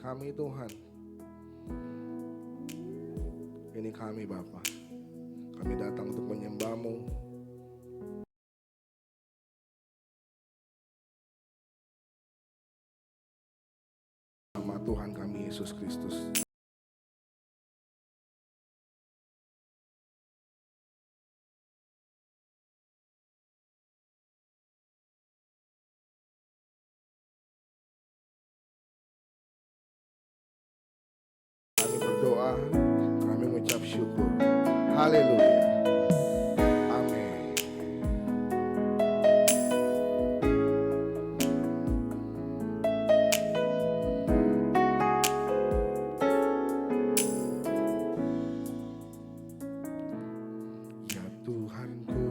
kami Tuhan. Ini kami Bapa. Kami datang untuk menyembah-Mu. Nama Tuhan kami Yesus Kristus. Kami berdoa, kami mengucap syukur. Haleluya. Amin. Ya Tuhanku,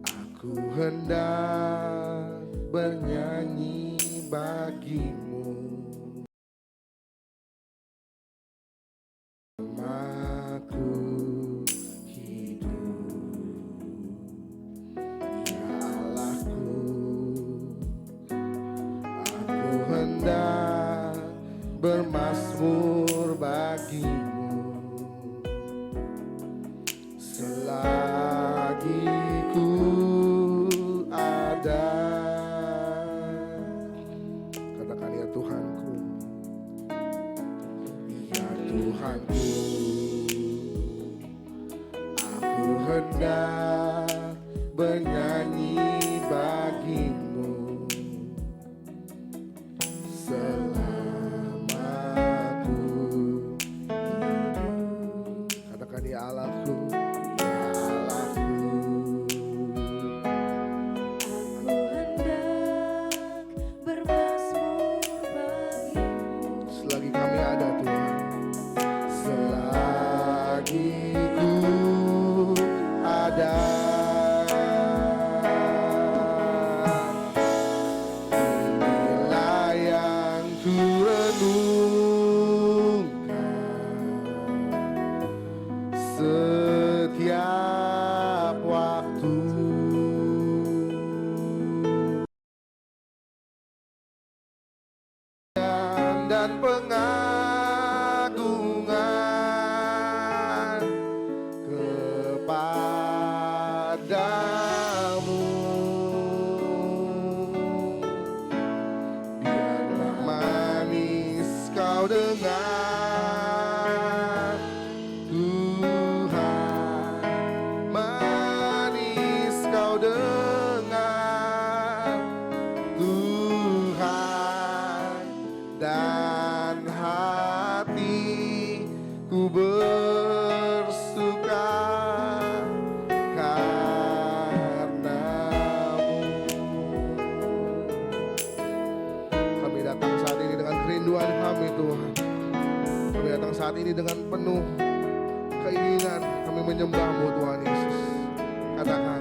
aku hendak bernyanyi bagi-Mu. Aku hidup, ya Allahku, aku hendak bermazmur bagi-Mu selagi ku ada. Katakan ya Tuhanku, ya Tuhanku, aku hendak bernyanyi bagi-Mu selama ku hidup. Katakan ya Allahku, ya Allahku, Aku hendak bermazmur bagi-Mu selagi kami ada Tuhan, selagi ku ada. Inilah yang ku renungkan setiap waktu. Dan pengagungan kepadamu, biarlah manis kau dengar Tuhan, manis kau dengar Tuhan, dan hatiku bersuka karena-Mu. Kami datang saat ini dengan kerinduan kami Tuhan. Kami datang saat ini dengan penuh keinginan kami menyembah-Mu Tuhan Yesus. Katakan,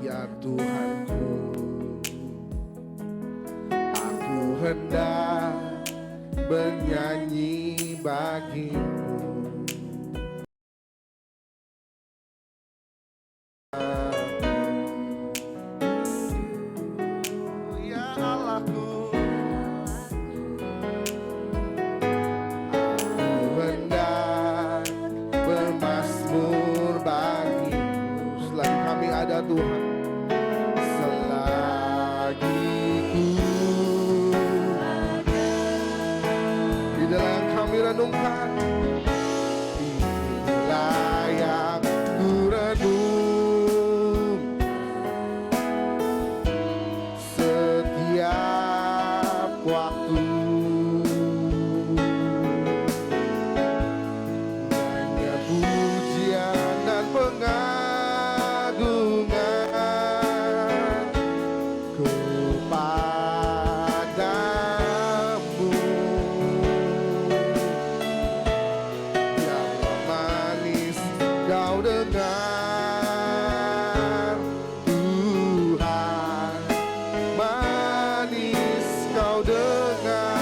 ya Tuhanku, aku hendak bernyanyi bagi-Mu. Ya Allahku, aku hendak bermazmur bagi-Mu selagi kami ada Tuhan, selagi ku di dalam kami renungkan. Inilah yang ku renung setiap waktu. Hanya pujian dan pengagungan kepadamu, biarlah manis kau dengar Tuhan, manis kau dengar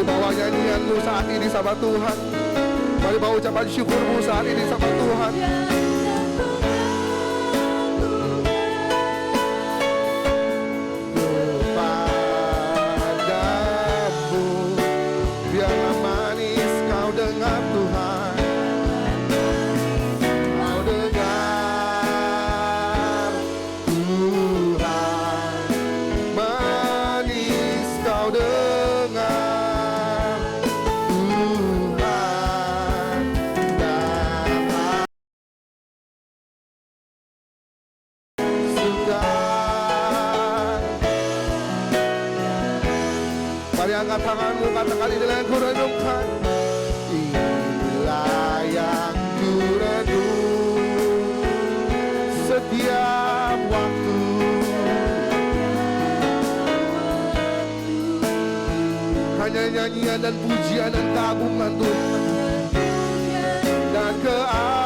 bawa nyanyianmu saat ini sama Tuhan. Mari bawa ucapan syukurmu saat ini sama Tuhan. Kepadamu biarlah manis kau dengar Tuhan. Kau dengar Tuhan. Manis kau dengar Tuhan. Dan suka. Mari angkat tanganmu, katakan inilah yang kurenungkan. Inilah yang kurenung setiap waktu. Hanya nyanyian dan pujian dan keagungan Tuhan dan kepadamu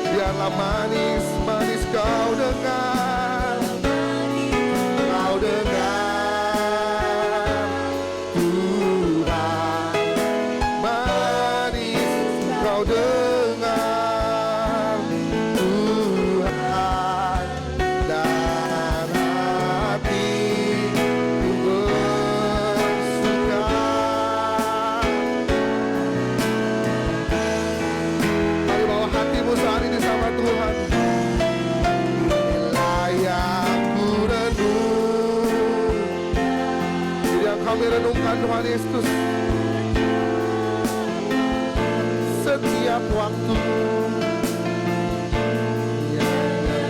biarlah manis manis kau dengar Tuhan. Manis kau dengar Tuhan. Dan hatiku bersuka. Mari bawa hatimu saat ini sama Tuhan. Inilah yang kurenung. Jadi yang kami renungkan Tuhan Yesus setiap waktu.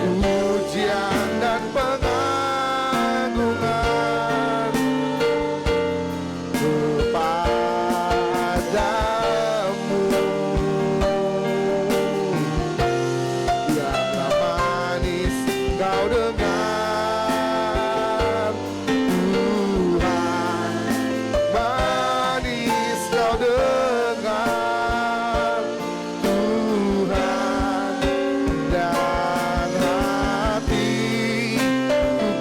Pujian dan pengagungan kepadamu. Biarlah manis kau dengar Tuhan. Manis kau dengar Tuhan. Dan hatiku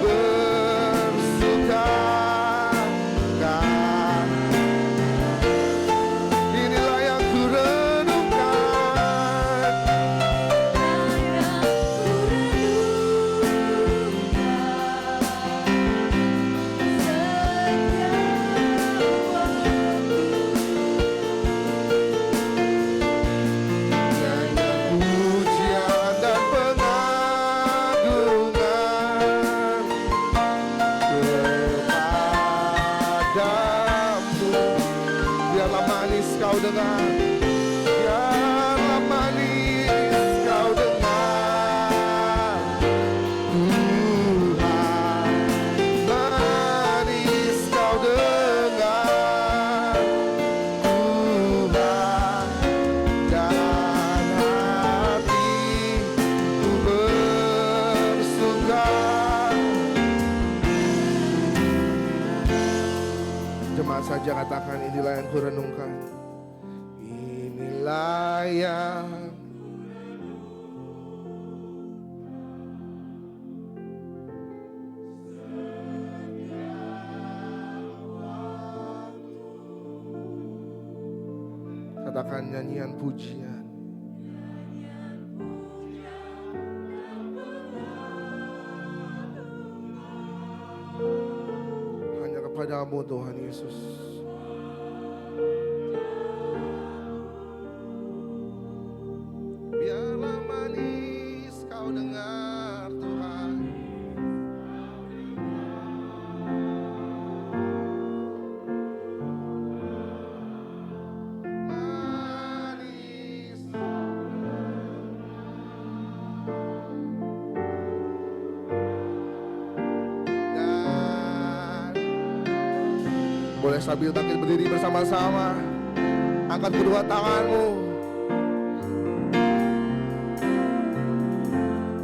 bersuka. Inilah yang kurenungkan. Pujian dan pengagungan kepadamu. Biarlah manis kau dengar. Biarlah manis kau dengar Tuhan. Manis kau dengar Tuhan. Dan hatiku bersuka. Jemaat saja katakan inilah yang kurenungkan. Inilah yang katakan nyanyian pujian. Hanya kepadamu Tuhan Yesus. Biarlah manis kau dengar Tuhan. Manis. Dan boleh sambil bangkit berdiri bersama-sama. Angkat kedua tanganmu.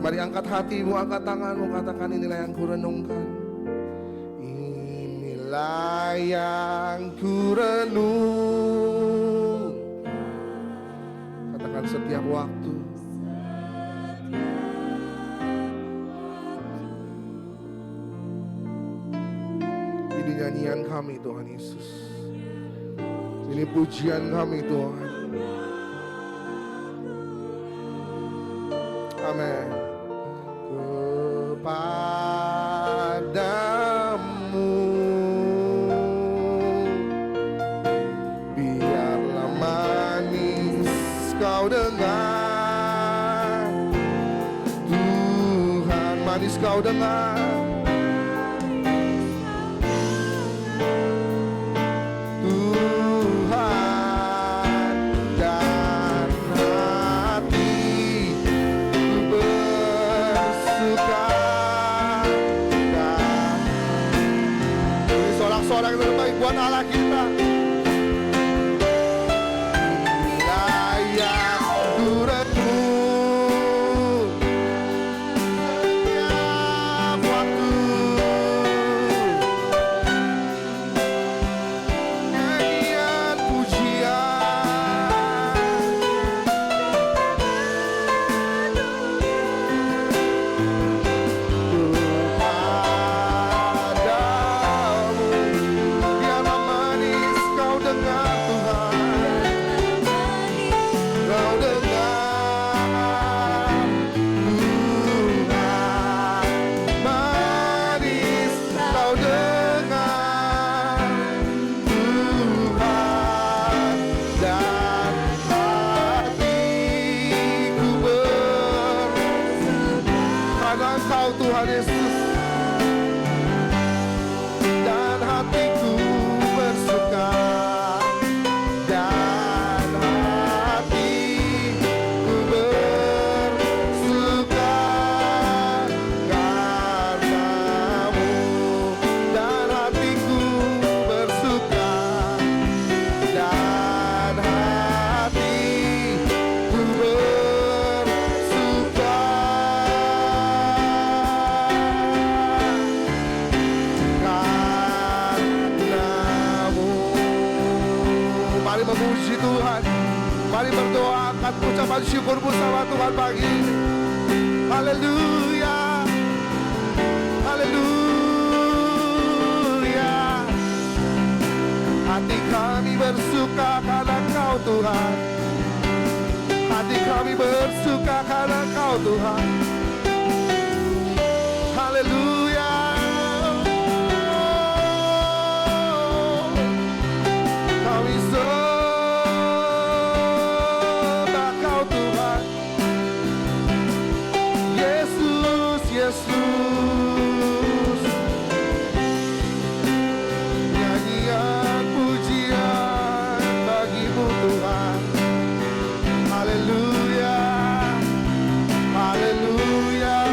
Mari angkat hatimu, angkat tanganmu, katakan inilah yang kurenungkan. Inilah yang kurenung. Katakan setiap waktu. nyanyian kami Tuhan Yesus. Ini pujian kami Tuhan. Amin. Kepadamu biarlah manis kau dengar, Tuhan manis kau dengar. Orang yang terbaik buat Allah kita. Layak turutmu setiap waktu. Nyanyian pujian Tuhan Yesus, dan hatiku bersuka, dan hatiku bersuka karenamu, dan hatiku bersuka, dan hatiku bersuka. Mari memuji Tuhan, mari berdoa, akan ucapan syukur bersama Tuhan pagi ini. Haleluya, haleluya. Hati kami bersuka karena Kau Tuhan, hati kami bersuka karena Kau Tuhan. Haleluya. Kami sembah Kau Tuhan, Yesus, Yesus. Nyanyian pujian bagi-Mu Tuhan. Haleluya, haleluya.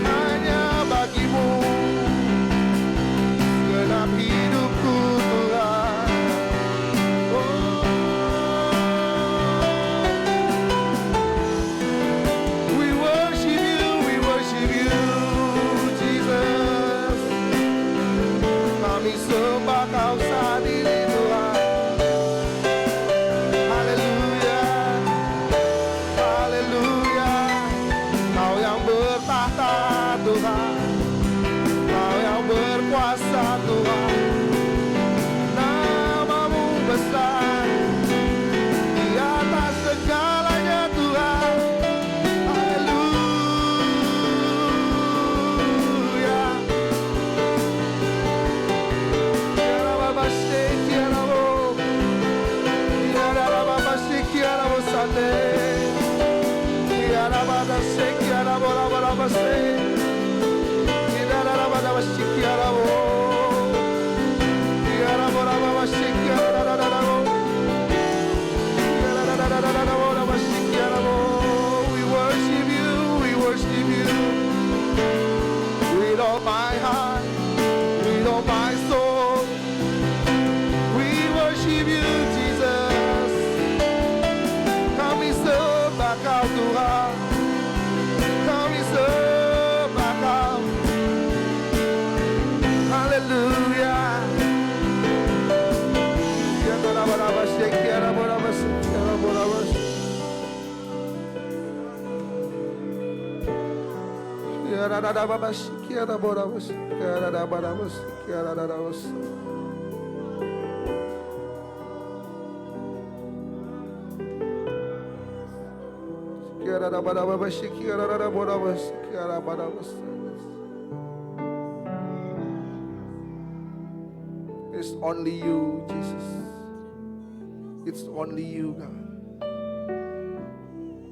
Hanya bagi-Mu genap hidupku Tuhan. Oh, we worship you Jesus. Kami sembah Kau saat ini Tuhan. Haleluya, haleluya. Kau yang bertahta Tuhan, Kau yang berkuasa Tuhan. Nama-Mu besar di atas segalanya Tuhan. Haleluya. Tiara Baba Shek, Tiara Bo, Tiara Baba Shek, Tiara Bo Sande, Tiara Baba Shek, Tiara Bo Baba Shek, Tiara Baba Shek, Tiara Bo, Tiara Baba Shek, Tiara Bo, Tiara Baba Shek, Tiara Bo. We worship you, we worship you with all my heart, with all my soul. We worship you, Jesus. Kami sembah Kau Tuhan, kami sembah Kau. It's only you, Jesus. It's only you, God.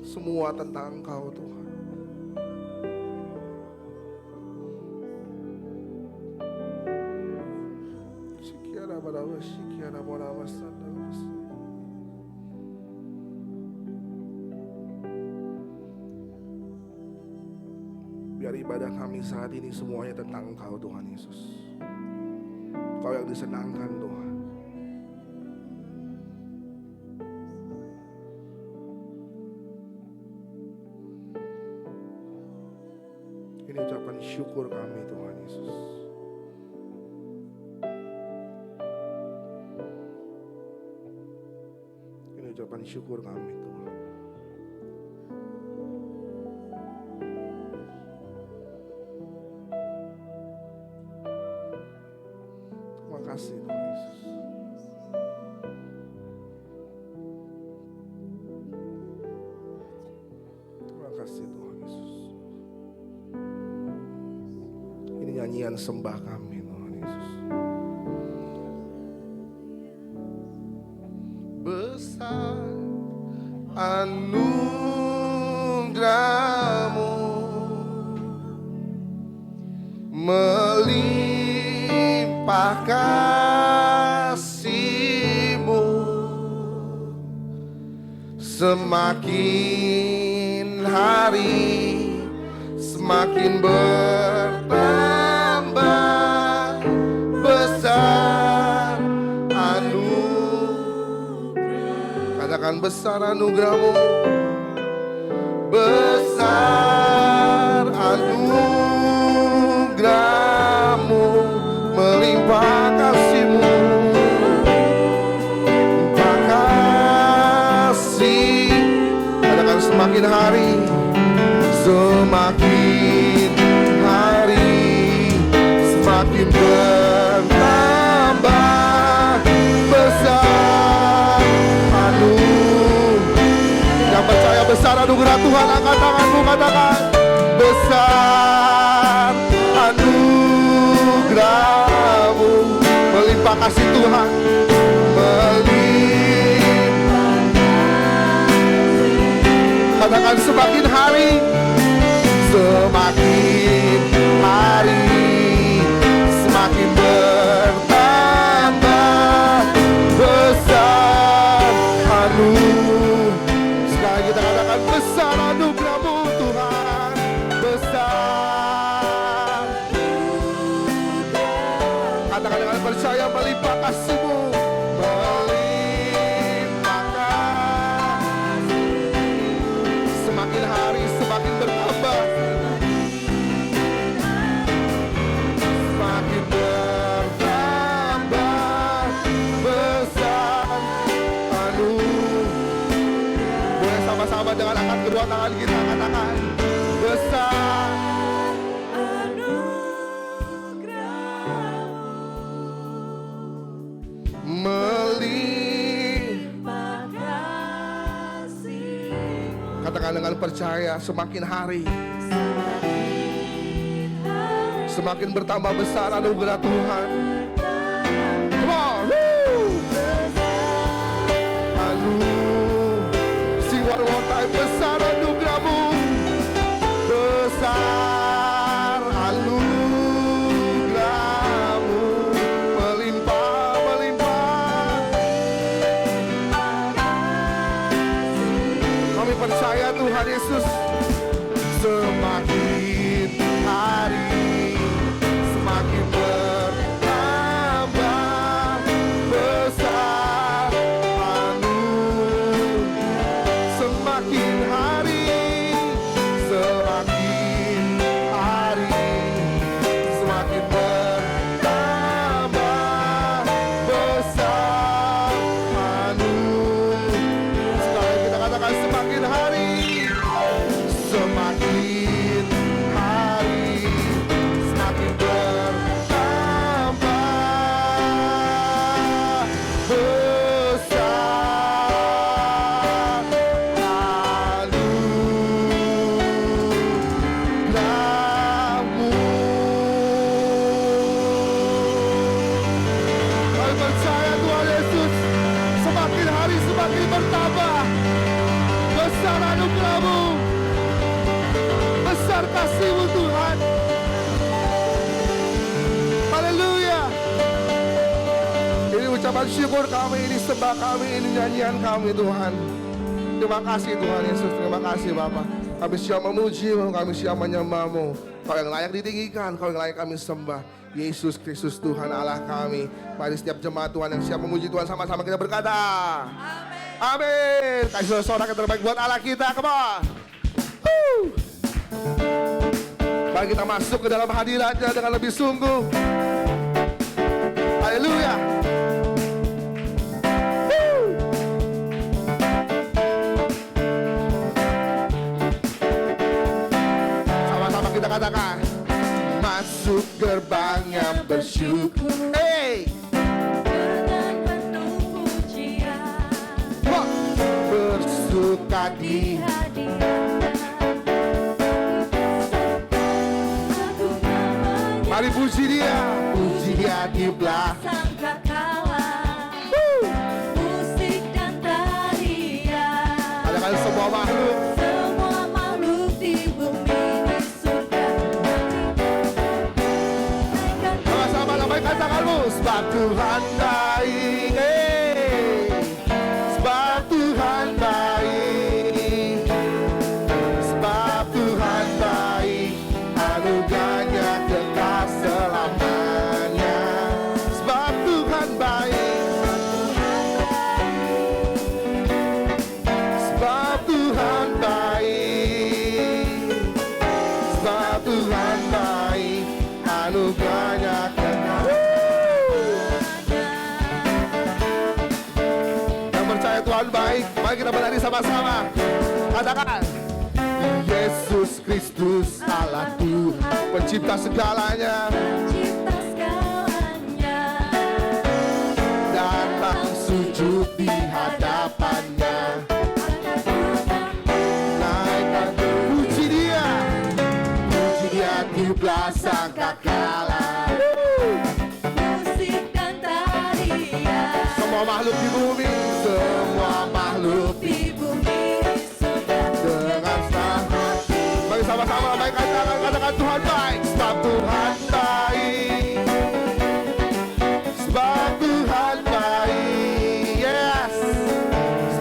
Semua tentang Engkau, Tuhan. Biar ibadah kami saat ini semuanya tentang Engkau, Tuhan Yesus. Engkau yang disenangkan, Tuhan. Ini ucapan syukur kami, Tuhan Yesus. Ini ucapan syukur kami, Tuhan. Terima kasih, Tuhan Yesus. Terima kasih, Tuhan Yesus. Ini nyanyian sembah kami, Tuhan Yesus. Besar anugerah-Mu, melimpah kasih-Mu, semakin hari semakin bertambah besar katakan besar anugerah-Mu, besar anugerah-Mu, melimpah kasih-Mu, melimpah kasih. Katakan semakin hari semakin bertambah besar yang percaya besar anugerah Tuhan, angkat tanganmu, katakan besar anugerah-Mu, melimpah kasih Tuhan, katakan semakin hari semakin bertambah besar Sekarang kita katakan besar anugerah-Mu Tuhan, besar. Katakan dengan percaya, melimpah kasih-Mu, melimpah kasih. Semakin hari semakin bertambah, semakin bertambah besar Boleh sama-sama dengan angkat kedua tangan kita, katakan besar melimpah kasih. Katakan dengan percaya, semakin hari semakin bertambah besar anugerah Tuhan. Come on, woo! Sing one more time, besar anugerah-Mu, besar anugerah-Mu, melimpah, melimpah. Kami percaya Tuhan Yesus, semakin hari semakin bertambah besar semakin hari semakin bertambah besar Sekarang kita katakan semakin hari semakin hari kasih-Mu Tuhan. Haleluya. Ini ucapan syukur kami, ini sembah kami, ini nyanyian kami Tuhan. Terima kasih Tuhan Yesus, terima kasih Bapa. Kami siap memuji-Mu, kami siap menyembah-Mu. Kau yang layak ditinggikan, Kau yang layak kami sembah. Yesus Kristus Tuhan Allah kami. Mari setiap jemaat Tuhan yang siap memuji Tuhan, sama-sama kita berkata amin. Kasih sorak yang terbaik buat Allah kita, come on. Mari kita masuk ke dalam hadirat-Nya dengan lebih sungguh. Haleluya. Sama-sama kita katakan, masuk gerbang yang bersyukur. Hey, dengan penuh pujian, bersuka di hadirat-Nya. Agung namanya, mari puji Dia di belakang. sangkakala, musik dan tarian. Katakan semua makhluk. Semua makhluk di bumi di surga naikkan Sama-sama namanya katakanmu. Sebab Tuhan baik, sebab Tuhan baik, sebab Tuhan baik, anugerahnya kekal selamanya. Sebab Tuhan baik, sebab Tuhan baik, sebab Tuhan baik, anugerahnya kekal. Yang percaya Tuhan baik, mari kita bernyanyi sama-sama. Katakan, Yesus Kristus Allah Tuhan, pencipta segalanya, pencipta segalanya. datang sujud di hadapannya. Naikkan puji Dia di belah sangkakala. Musik dan tarian, Semua makhluk di bumi, semua makhluk di bumi di surga dengan senang hati. mari sama-sama baik katakan Tuhan baik. Sebab Tuhan baik, sebab Tuhan baik, yes.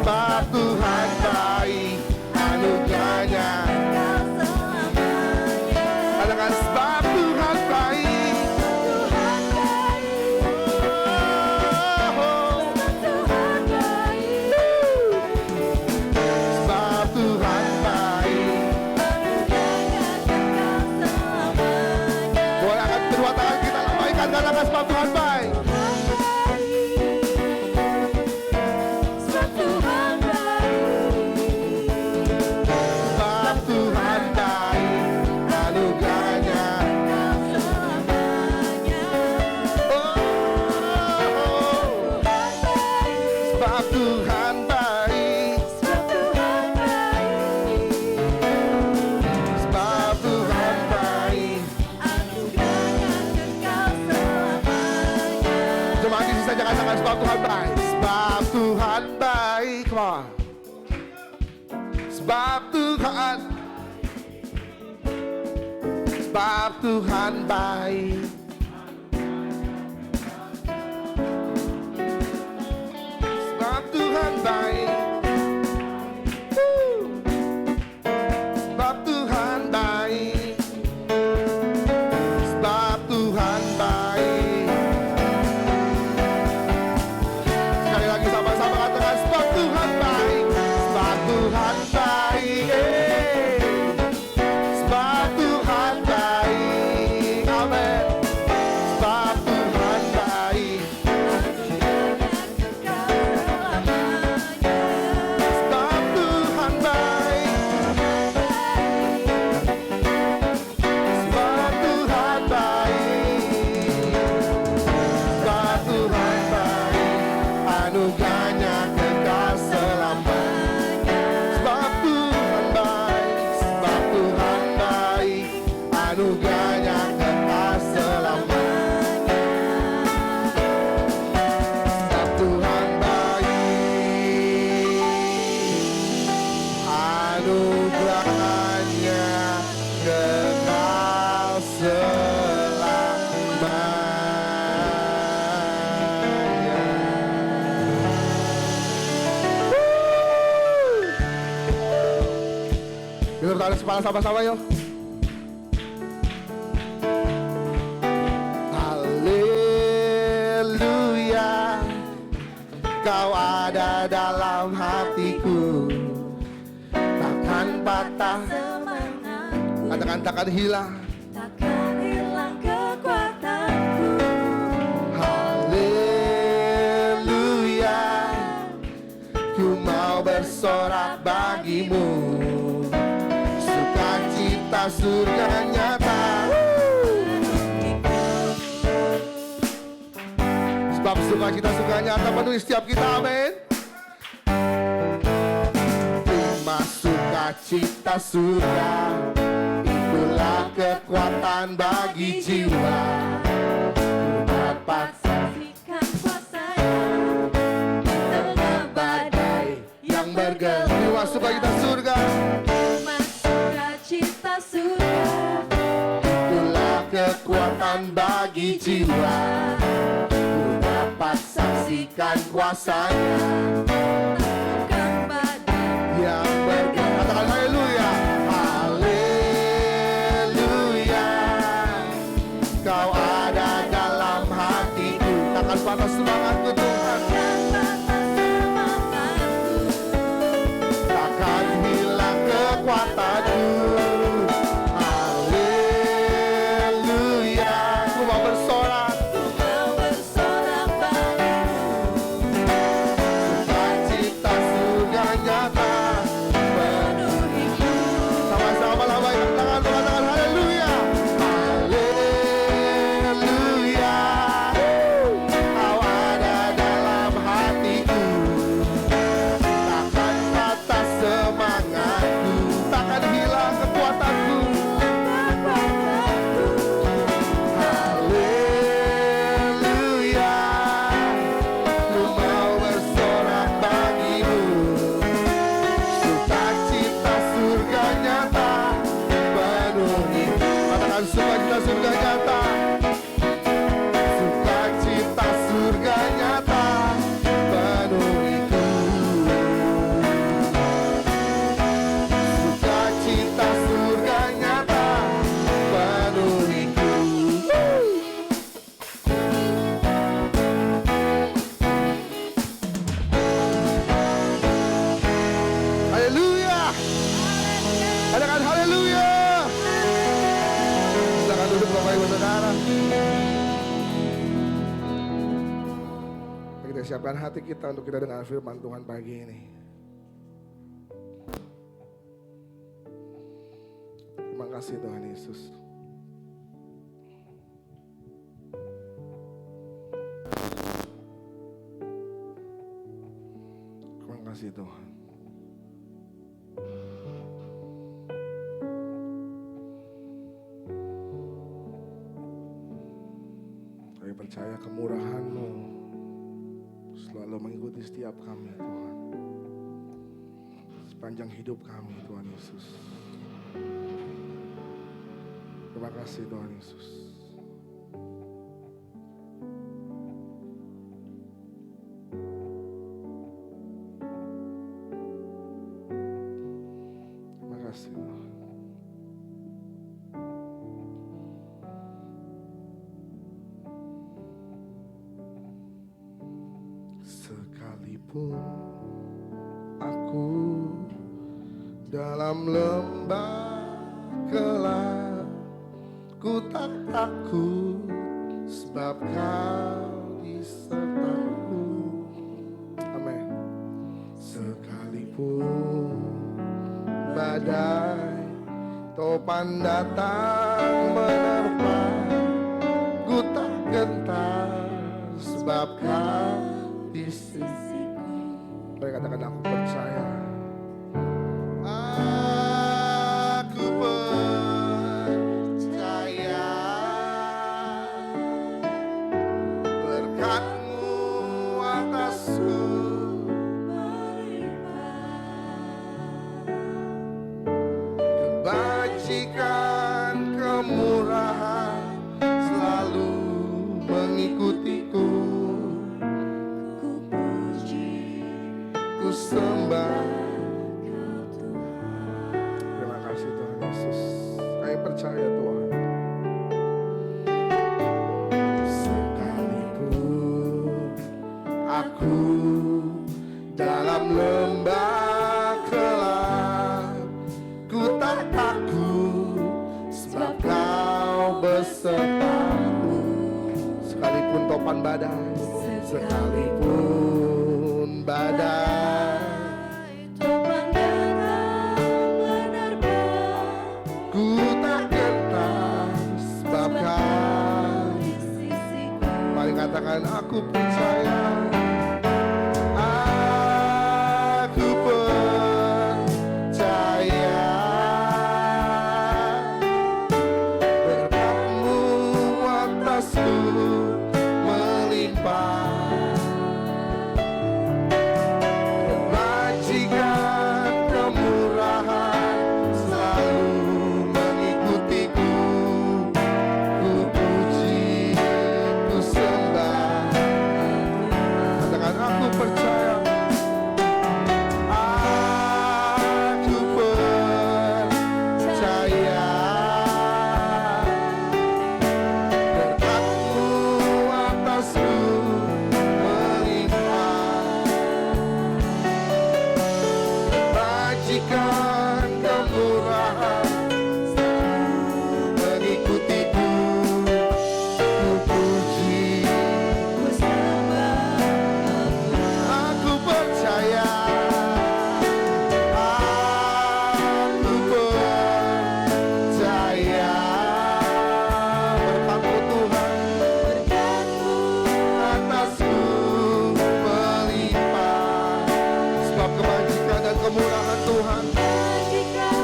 Sebab Tuhan baik, anugerahnya. Kau selamanya. Katakan sebab Tuhan baik. Tuhan baik, Oh, Tuhan baik. sebab Tuhan baik. Anugerahnya kekal selamanya. Boleh angkat kedua tangan kita lambaikan, katakan sebab Tuhan baik. Sebab Tuhan baik, Sebab Tuhan baik, anugerahnya. kekal selamanya. Sebab Tuhan baik, Sebab Tuhan baik, sebab Tuhan baik. anugerahnya kekal selamanya. Jemaat di sini saja katakan sebab Tuhan baik. Sebab Tuhan baik, come on. Sebab Tuhan, sebab Tuhan baik. Sebab Tuhan baik. Sebab Tuhan baik. Sebab Tuhan baik. Sekali lagi sama-sama katakan sebab Tuhan baik. Sebab Tuhan baik. Sebab Tuhan baik. Amin. Sebab Tuhan baik. Sebab Tuhan baik. Sebab Tuhan baik. Sebab Tuhan baik. Anugerahnya kekal selamanya. Sebab Tuhan baik. Sebab Tuhan baik. Anugerahnya kekal selamanya. Sebab Tuhan baik. Anugerahnya kekal kepala sama-sama yuk. Haleluya, Kau ada dalam hatiku, takkan patah semangatku, katakan takkan hilang. takkan hilang kekuatanku. Haleluya, ku mau bersorak bagimu, sukacita surga nyata. Sebab sukacita surga nyata penuhi setiap kita, amin. Terima sukacita surga, itulah kekuatan bagi jiwa. Dapat Saksikan kuasanya tengah badai yang bergelut. Terima sukacita surga, Terima sukacita surga, itulah kekuatan bagi jiwa. Dapat saksikan kuasanya bukan badai yang bergelut. Katakan haleluya, haleluya, Kau ada dalam hatiku, takkan patah semangatku Tuhan, dan patah semangatku. takkan hilang kekuatanku. Haleluya, ku mau bersorak, Ku mau bersorak bagimu, sukacita surga nyata. penuhiku. Sama-sama lambaikan tangan, katakan haleluya, haleluya, Kau ada dalam hatiku, takkan patah semangatku, takkan hilang kekuatanku. Haleluya, ku mau bersorak bagimu, sukacita surga nyata penuhi. Katakan sukacita surga nyata, sukacita surga nyata penuhiku, sukacita surga nyata penuhiku. Haleluya, katakan haleluya. Silakan duduk Bapak Ibu Saudara. Kita siapkan hati kita untuk kita dengar firman Tuhan pagi ini. Terima kasih Tuhan Yesus. Terima kasih Tuhan. Kami percaya kemurahan-Mu selalu mengikuti setiap kami Tuhan, sepanjang hidup kami Tuhan Yesus. Terima kasih Tuhan Yesus. Terima kasih Tuhan. Sekalipun aku dalam lembah gelap, ku tak takut sebab Kau disertaku. Amin. Sekalipun badai topan datang menerpa, ku tak gentar sebab Kau di sisiku. Mari katakan aku percaya. Aku percaya berkat-Mu atasku, kebajikan kemurahan selalu mengikutiku. Ku puji, Ku sembah. Terima kasih Tuhan percaya Tuhan. Sekalipun aku dalam lembah gelap, ku tak takut sebab Kau besertaku. Sekalipun topan badai, sekalipun badai, topan datang menerpa, ku tak gentar sebab Kau. di sisiku. Mari katakan aku percaya. Aku percaya berkat-Mu atasku melimpah, kebajikan kemurahan selalu mengikutiku. Ku puji, ku sembah. Katakan aku percaya. Aku percaya berkat-Mu atasku melimpah, kebajikan kemurahan mengikutiku. Ku puji, Ku sembah aku percaya. Aku percaya berkat-Mu Tuhan berkat-Mu atasku melimpah, sebab kebajikan dan kemurahan Tuhan, bajikan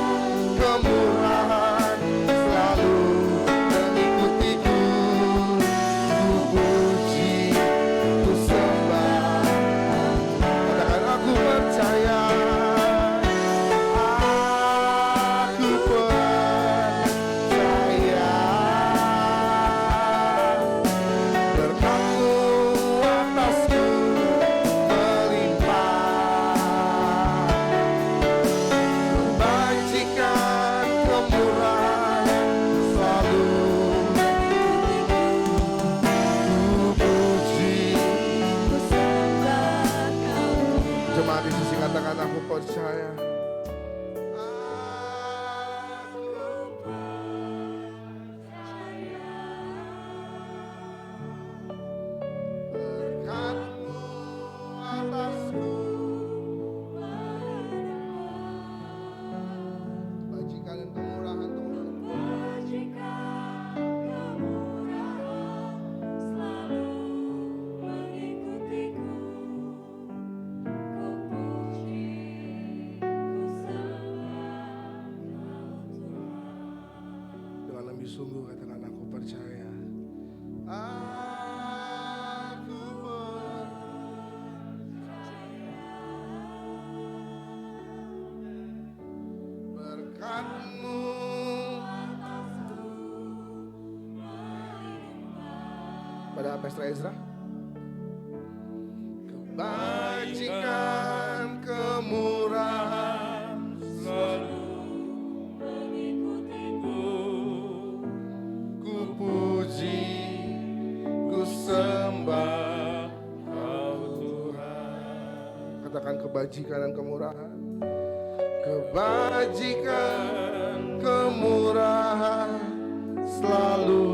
kemurahan selalu mengikutiku. Ku puji, ku sembah. Katakan aku percaya. Aku percaya berkat-Mu atasku melimpah, kebajikan kemurahan selalu. Ku puji. Ku sembah Kau Tuhan. Jemaat di sisi katakan aku percaya. Berkat-Mu atasku, kebajikan dan kemurahan Tuhan, Bajikan kemurahan selalu mengikutiku. Ku puji, ku sembah Kau Tuhan. dengan lebih sungguh katakan aku percaya. Aku percaya berkat-Mu pada Pastor Ezra. Kebajikan kemurahan selalu Mengikutiku. ku puji, ku sembah Kau Tuhan. Katakan kebajikan dan kemurahan. Kebajikan kemurahan selalu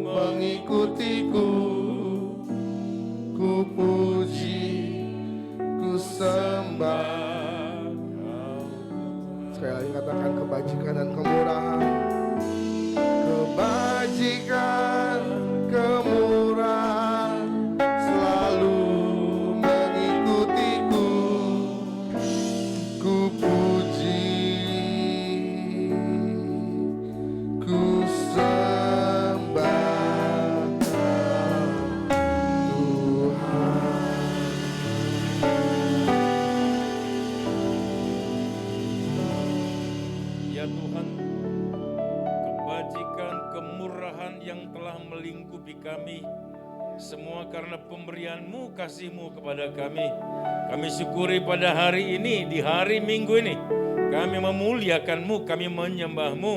mengikutiku. Ku puji, ku sembah Kau. Sekali lagi katakan kebajikan dan kemurahan. Kebajikan kemurahan selalu mengikutiku. Ku puji, ku sembah Tuhan. Ya Tuhan, kebajikan, kemurahan yang telah melingkupi kami, semua karena pemberian-Mu, kasih-Mu kepada kami. Kami syukuri pada hari ini, di hari Minggu ini, kami memuliakan-Mu, kami menyembah-Mu.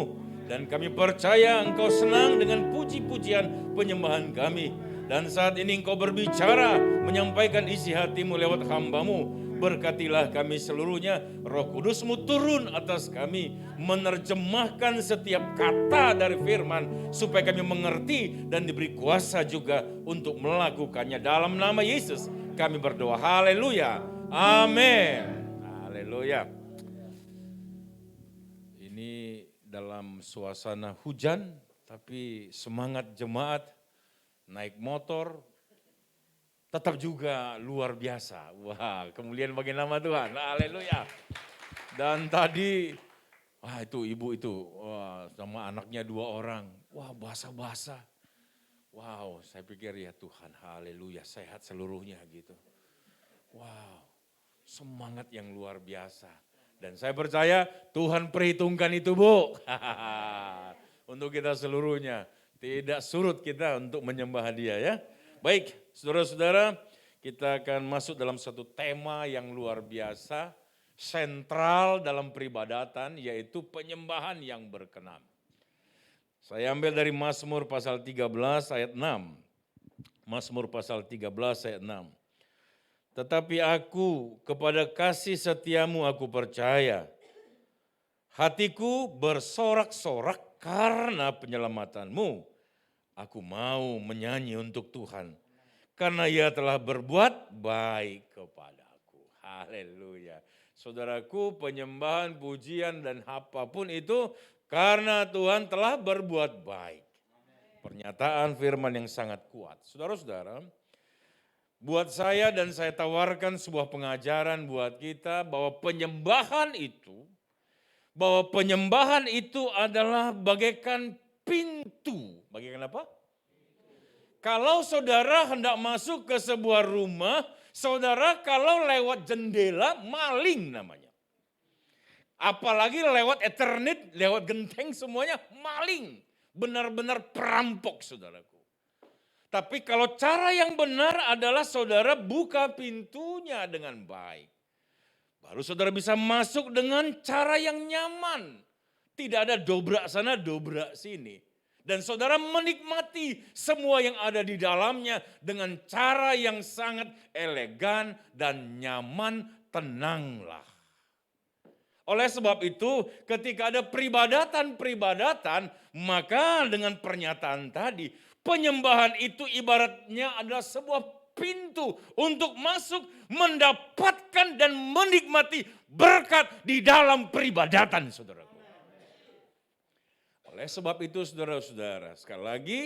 Dan kami percaya Engkau senang dengan puji-pujian penyembahan kami. Dan saat ini Engkau berbicara, menyampaikan isi hati-Mu lewat hamba-Mu. Berkatilah kami seluruhnya, Roh Kudus-Mu turun atas kami, menerjemahkan setiap kata dari firman, supaya kami mengerti dan diberi kuasa juga untuk melakukannya. Dalam nama Yesus kami berdoa, haleluya, amin, haleluya. Ini dalam suasana hujan, tapi semangat jemaat naik motor, tetap juga luar biasa. Wah, kemuliaan bagi nama Tuhan. Haleluya. Dan tadi, wah itu ibu itu, wah, sama anaknya 2 orang. Wah, basah-basah. Wow, saya pikir ya Tuhan, haleluya, sehat seluruhnya gitu. Wow, semangat yang luar biasa. Dan saya percaya Tuhan perhitungkan itu, Bu. Untuk kita seluruhnya. Tidak surut kita untuk menyembah Dia ya. Baik, saudara-saudara, kita akan masuk dalam satu tema yang luar biasa, sentral dalam peribadatan, yaitu penyembahan yang berkenan. Saya ambil dari Mazmur pasal 13 ayat 6. Mazmur pasal 13 ayat 6. Tetapi aku kepada kasih setiamu aku percaya. Hatiku bersorak-sorak karena penyelamatanmu. Aku mau menyanyi untuk Tuhan, karena Ia telah berbuat baik kepadaku. Haleluya. Saudaraku, penyembahan, pujian, dan apapun itu karena Tuhan telah berbuat baik. Pernyataan firman yang sangat kuat. Saudara-saudara, buat saya dan saya tawarkan sebuah pengajaran buat kita bahwa penyembahan itu adalah bagaikan pintu. Bagaikan apa? Kalau saudara hendak masuk ke sebuah rumah, saudara kalau lewat jendela, maling namanya. Apalagi lewat Ethernet, lewat genteng semuanya, maling. Benar-benar perampok, saudaraku. Tapi kalau cara yang benar adalah saudara buka pintunya dengan baik. Baru saudara bisa masuk dengan cara yang nyaman. Tidak ada dobrak sana, dobrak sini. Dan saudara menikmati semua yang ada di dalamnya dengan cara yang sangat elegan dan nyaman, tenanglah. Oleh sebab itu ketika ada peribadatan, maka dengan pernyataan tadi, penyembahan itu ibaratnya adalah sebuah pintu untuk masuk, mendapatkan dan menikmati berkat di dalam peribadatan, saudara. Oleh sebab itu saudara-saudara, sekali lagi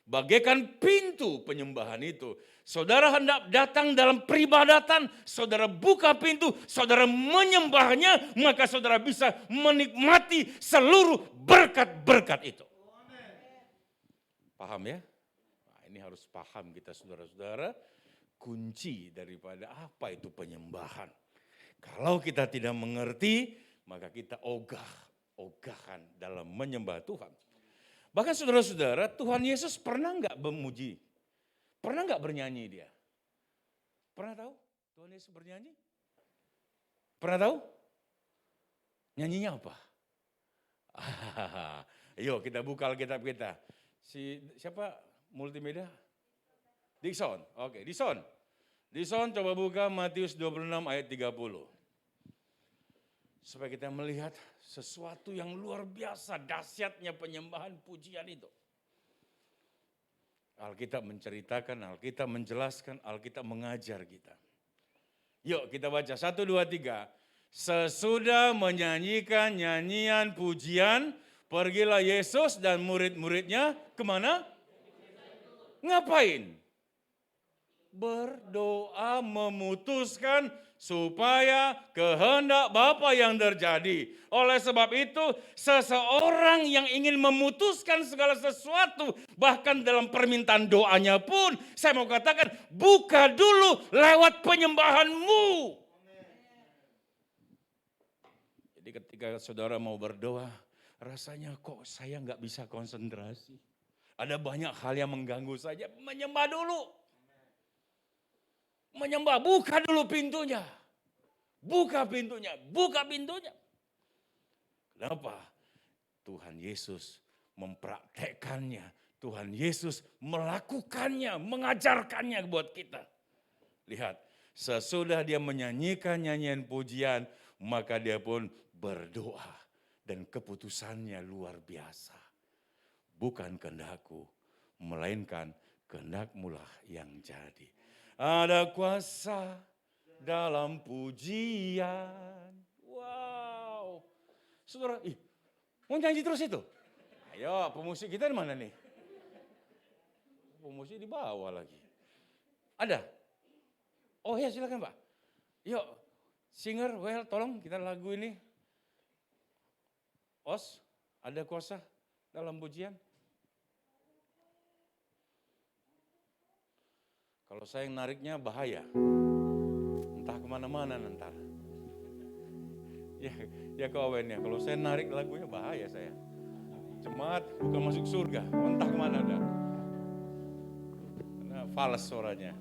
bagaikan pintu penyembahan itu. Saudara hendak datang dalam peribadatan, saudara buka pintu, saudara menyembahnya, maka saudara bisa menikmati seluruh berkat-berkat itu. Paham ya? Nah, ini harus paham kita saudara-saudara, kunci daripada apa itu penyembahan. Kalau kita tidak mengerti, maka kita ogahan dalam menyembah Tuhan. Bahkan saudara-saudara, Tuhan Yesus pernah nggak memuji? Pernah nggak bernyanyi Dia? Pernah tahu Tuhan Yesus bernyanyi? Pernah tahu? Nyanyinya apa? Yuk kita buka Alkitab kita. Siapa multimedia? Dixon. Oke, Dixon. Dixon coba buka Matius 26 ayat 30. Supaya kita melihat sesuatu yang luar biasa, dahsyatnya penyembahan pujian itu. Alkitab menceritakan, Alkitab menjelaskan, Alkitab mengajar kita. Yuk kita baca 1, 2, 3. Sesudah menyanyikan nyanyian pujian, pergilah Yesus dan murid-muridnya kemana? Ngapain? Berdoa memutuskan supaya kehendak Bapa yang terjadi. Oleh sebab itu, seseorang yang ingin memutuskan segala sesuatu, bahkan dalam permintaan doanya pun, saya mau katakan, buka dulu lewat penyembahanmu. Jadi ketika saudara mau berdoa, rasanya kok saya nggak bisa konsentrasi. Ada banyak hal yang mengganggu saja, menyembah dulu. Menyembah, buka dulu pintunya. Buka pintunya, buka pintunya. Kenapa? Tuhan Yesus mempraktekkannya. Tuhan Yesus melakukannya, mengajarkannya buat kita. Lihat, sesudah dia menyanyikan nyanyian pujian, maka dia pun berdoa. Dan keputusannya luar biasa. Bukan kehendakku, melainkan kehendak-Mulah yang jadi. Ada kuasa dalam pujian. Wow. Saudara, mau nyanyi terus itu? Ayo, pemusik kita di mana nih? Pemusik di bawah lagi. Ada? Oh ya, silakan Pak. Yuk, singer, well, tolong kita lagu ini. Os, ada kuasa dalam pujian? Kalau saya yang nariknya bahaya. Entah kemana-mana nanti. Ya kawan ya, kalau saya narik lagunya bahaya saya. Jemaat bukan masuk surga, entah kemana dah. Karena fals suaranya.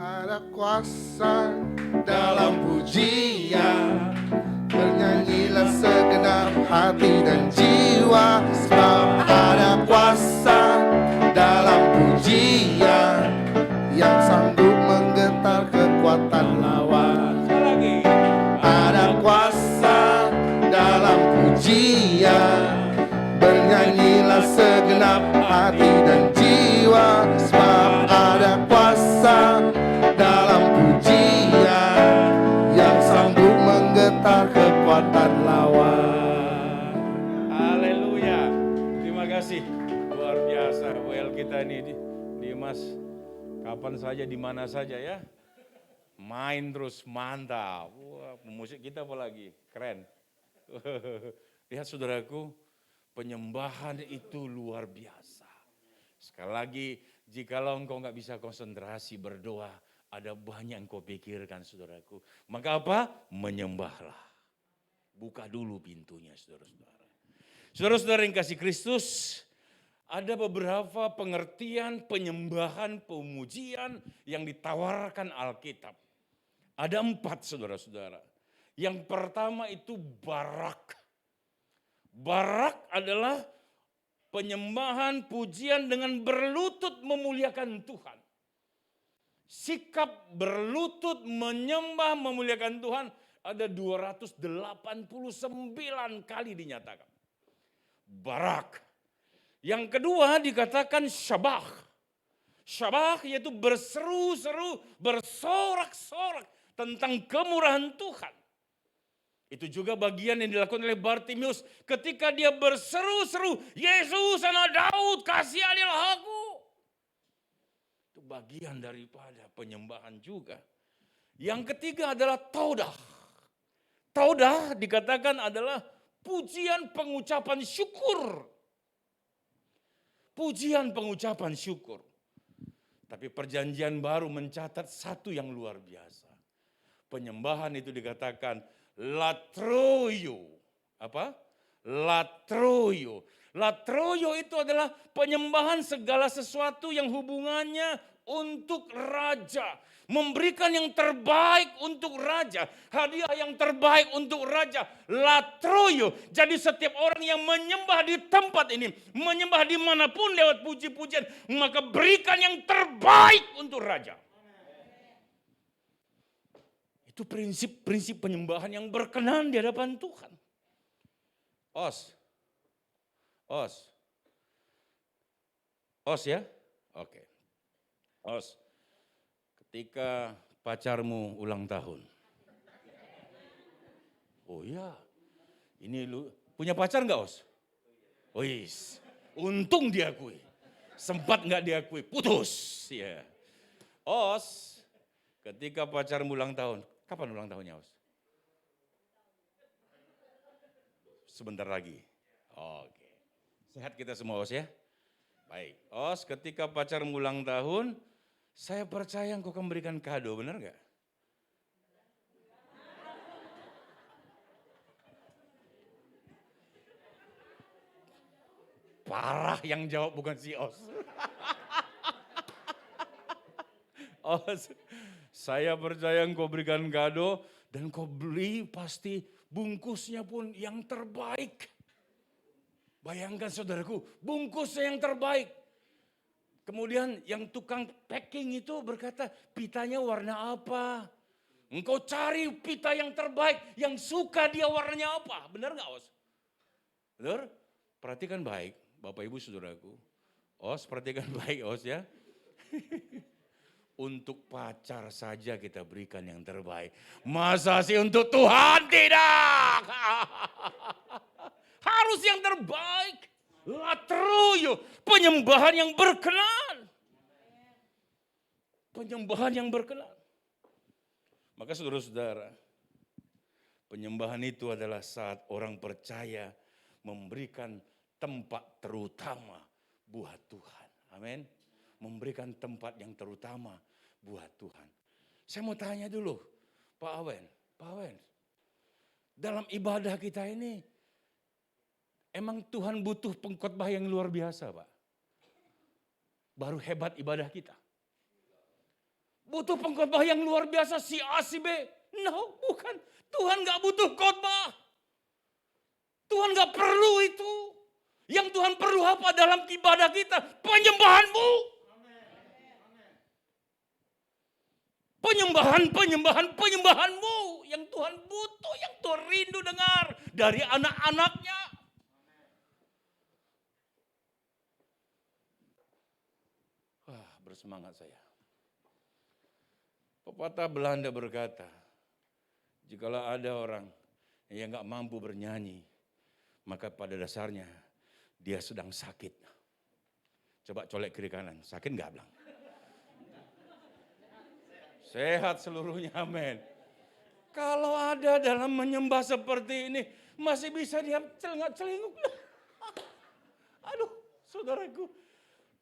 Ada kuasa dalam pujian, bernyanyilah segenap hati dan jiwa. Sebab ada kuasa dalam pujian yang sanggup menggetar kekuatan lawan. Lagi. Ada kuasa dalam pujian, bernyanyilah segenap hati dan jiwa. Sebab ada kuasa dalam pujian yang sanggup menggetar kekuatan lawan. Haleluya. Terima kasih. Luar biasa. Well kita ini Dimas. Kapan saja di mana saja ya. Main terus mantap. Wah, musik kita apa lagi? Keren. Lihat saudaraku, penyembahan itu luar biasa. Sekali lagi, jikalau engkau nggak bisa konsentrasi berdoa, ada banyak yang kau pikirkan saudaraku. Maka apa? Menyembahlah. Buka dulu pintunya saudara-saudara. Saudara-saudara yang kasih Kristus, ada beberapa pengertian penyembahan, pemujian yang ditawarkan Alkitab. Ada 4 saudara-saudara. Yang pertama itu barak. Barak adalah penyembahan, pujian dengan berlutut memuliakan Tuhan. Sikap berlutut menyembah memuliakan Tuhan ada 289 kali dinyatakan. Barak. Yang kedua dikatakan syabah. Syabah yaitu berseru-seru, bersorak-sorak tentang kemurahan Tuhan. Itu juga bagian yang dilakukan oleh Bartimius ketika dia berseru-seru, Yesus anak Daud kasihanilah aku. Itu bagian daripada penyembahan juga. Yang ketiga adalah taudah. Taudah dikatakan adalah pujian pengucapan syukur. Pujian pengucapan syukur. Tapi perjanjian baru mencatat satu yang luar biasa. Penyembahan itu dikatakan latroyo. Apa? Latroyo. Latroyo itu adalah penyembahan segala sesuatu yang hubungannya untuk raja. Memberikan yang terbaik untuk raja. Hadiah yang terbaik untuk raja. Latroyo. Jadi setiap orang yang menyembah di tempat ini. Menyembah dimanapun lewat puji-pujian. Maka berikan yang terbaik untuk raja. Itu prinsip-prinsip penyembahan yang berkenan di hadapan Tuhan. Os ya? Oke. Os. Ketika pacarmu ulang tahun. Oh iya. Ini lu punya pacar enggak, Os? Oh yes. Untung diakui. Sempat enggak diakui, putus. Ya. Os, ketika pacarmu ulang tahun. Kapan ulang tahunnya, Os? Sebentar lagi. Oke. Sehat kita semua, Os ya? Baik. Os, ketika pacarmu ulang tahun, saya percaya engkau akan memberikan kado, benar nggak? Parah yang jawab bukan si Os. Os, saya percaya engkau berikan kado dan kau beli pasti bungkusnya pun yang terbaik. Bayangkan saudaraku, bungkusnya yang terbaik. Kemudian yang tukang packing itu berkata, pitanya warna apa? Engkau cari pita yang terbaik, yang suka dia warnanya apa. Benar gak, Os? Benar? Perhatikan baik, Bapak Ibu Saudaraku. Os, perhatikan baik, Os ya. Untuk pacar saja kita berikan yang terbaik. Masa sih untuk Tuhan tidak? Harus yang terbaik. Latruyo, penyembahan yang berkenan. Penyembahan yang berkenan. Maka saudara-saudara, penyembahan itu adalah saat orang percaya memberikan tempat terutama buat Tuhan. Amin. Memberikan tempat yang terutama buat Tuhan. Saya mau tanya dulu, Pak Awen. Dalam ibadah kita ini, emang Tuhan butuh pengkhotbah yang luar biasa, Pak? Baru hebat ibadah kita. Butuh pengkhotbah yang luar biasa si A, si B. No, bukan. Tuhan gak butuh khotbah. Tuhan gak perlu itu. Yang Tuhan perlu apa dalam ibadah kita? Penyembahanmu. Penyembahanmu. Yang Tuhan butuh, yang Tuhan rindu dengar dari anak-anaknya. Bersemangat saya. Pepatah Belanda berkata, jikalau ada orang yang gak mampu bernyanyi, maka pada dasarnya dia sedang sakit. Coba colek kiri kanan, sakit gak bilang? Sehat seluruhnya, amin. Kalau ada dalam menyembah seperti ini, masih bisa dia celingak-celinguk. Aduh, saudaraku.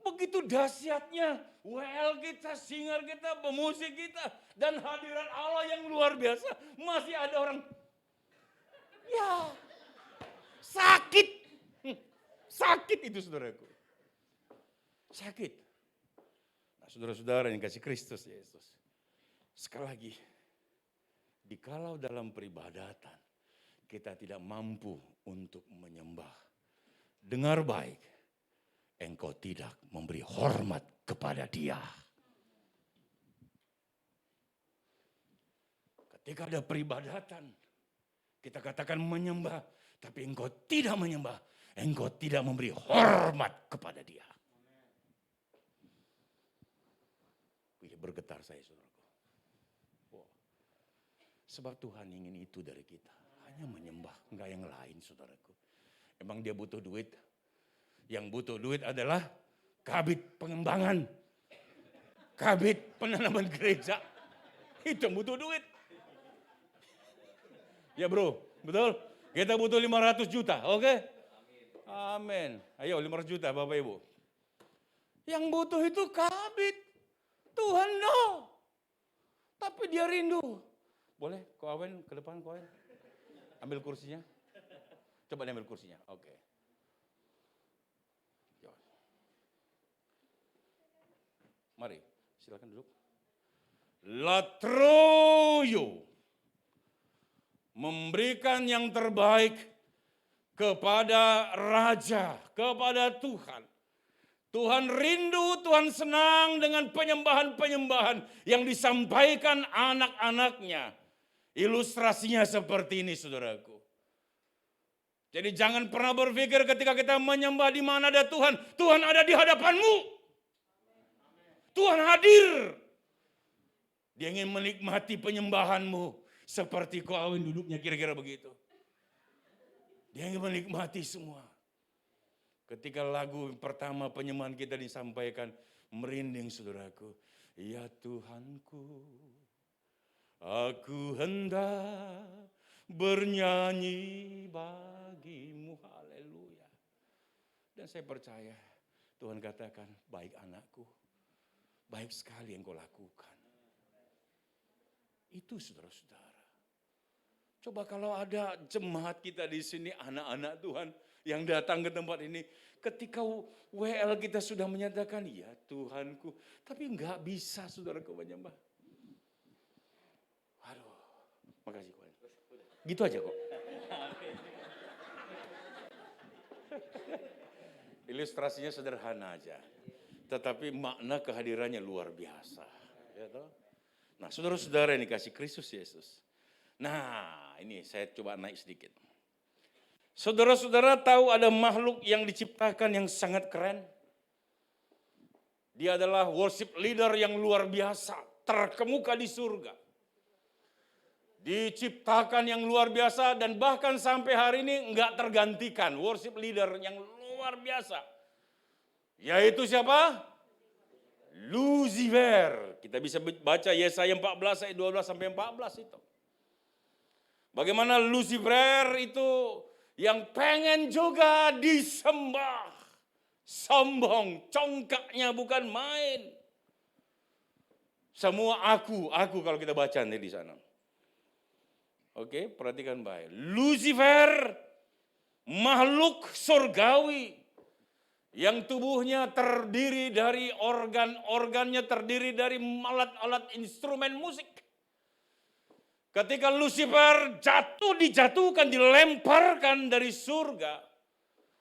Begitu dahsyatnya WL kita, singer kita, pemusik kita, dan hadirat Allah yang luar biasa. Masih ada orang, ya sakit. Sakit itu saudaraku. Sakit. Nah saudara-saudara yang kasih Kristus Yesus. Sekali lagi, dikalau dalam peribadatan kita tidak mampu untuk menyembah. Dengar baik. Engkau tidak memberi hormat kepada dia. Ketika ada peribadatan, kita katakan menyembah, tapi engkau tidak menyembah, engkau tidak memberi hormat kepada dia. Wih, bergetar saya, saudaraku. Wow. Sebab Tuhan ingin itu dari kita, hanya menyembah, enggak yang lain, saudaraku. Emang dia butuh duit? Yang butuh duit adalah kabit pengembangan. Kabit penanaman gereja. Itu yang butuh duit. Ya bro, betul? Kita butuh 500 juta, oke? Amin. Ayo 500 juta Bapak Ibu. Yang butuh itu kabit. Tuhan no. Tapi dia rindu. Boleh, Ko Awen ke depan, Ko Awen. Ambil kursinya. Coba ambil kursinya, oke. Mari, silakan duduk. Latroyo memberikan yang terbaik kepada Raja, kepada Tuhan. Tuhan rindu, Tuhan senang dengan penyembahan-penyembahan yang disampaikan anak-anaknya. Ilustrasinya seperti ini, saudaraku. Jadi jangan pernah berpikir ketika kita menyembah di mana ada Tuhan, Tuhan ada di hadapanmu. Tuhan hadir. Dia ingin menikmati penyembahanmu. Seperti Ko Awen duduknya kira-kira begitu. Dia ingin menikmati semua. Ketika lagu pertama penyembahan kita disampaikan, merinding saudaraku. Ya Tuhanku, aku hendak bernyanyi bagimu. Haleluya. Dan saya percaya Tuhan katakan, baik anakku. Baik sekali yang kau lakukan. Itu saudara-saudara. Coba kalau ada jemaat kita di sini, anak-anak Tuhan yang datang ke tempat ini. Ketika WL kita sudah menyatakan, ya Tuhanku. Tapi enggak bisa saudaraku menyembah. Aduh, makasih kok. Gitu aja kok. Ilustrasinya sederhana aja. Tetapi makna kehadirannya luar biasa. Ya toh? Nah, saudara-saudara yang dikasih Kristus Yesus. Nah, ini saya coba naik sedikit. Saudara-saudara tahu ada makhluk yang diciptakan yang sangat keren? Dia adalah worship leader yang luar biasa, terkemuka di surga. Diciptakan yang luar biasa dan bahkan sampai hari ini enggak tergantikan. Worship leader yang luar biasa. Yaitu siapa? Lucifer. Kita bisa baca Yesaya 14 ayat 12 sampai 14 itu. Bagaimana Lucifer itu yang pengen juga disembah. Sombong, congkaknya bukan main. Semua aku kalau kita baca nanti di sana. Oke, perhatikan baik. Lucifer, makhluk surgawi yang tubuhnya terdiri dari organ-organnya terdiri dari alat-alat instrumen musik. Ketika Lucifer dijatuhkan, dilemparkan dari surga,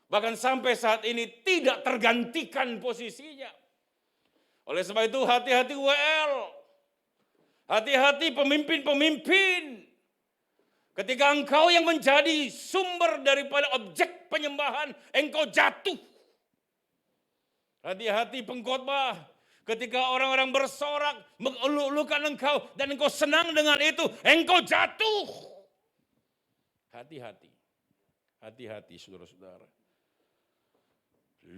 bahkan sampai saat ini tidak tergantikan posisinya. Oleh sebab itu hati-hati WL, hati-hati pemimpin-pemimpin. Ketika engkau yang menjadi sumber daripada objek penyembahan, engkau jatuh. Hati-hati pengkhotbah, ketika orang-orang bersorak, mengeluk-elukan engkau, dan engkau senang dengan itu, engkau jatuh. Hati-hati, hati-hati saudara-saudara.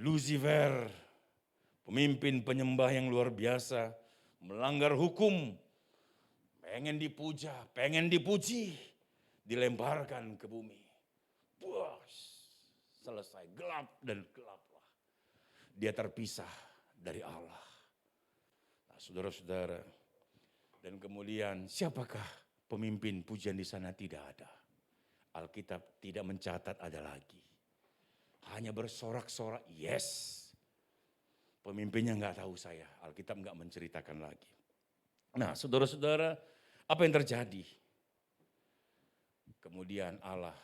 Lucifer, pemimpin penyembah yang luar biasa, melanggar hukum, pengen dipuja, pengen dipuji, dilemparkan ke bumi. Puas, selesai, gelap dan gelaplah. Dia terpisah dari Allah. Nah, saudara-saudara, dan kemudian siapakah pemimpin pujian di sana? Tidak ada. Alkitab tidak mencatat ada lagi. Hanya bersorak-sorak, yes. Pemimpinnya nggak tahu saya, Alkitab nggak menceritakan lagi. Nah, saudara-saudara, apa yang terjadi? Kemudian Allah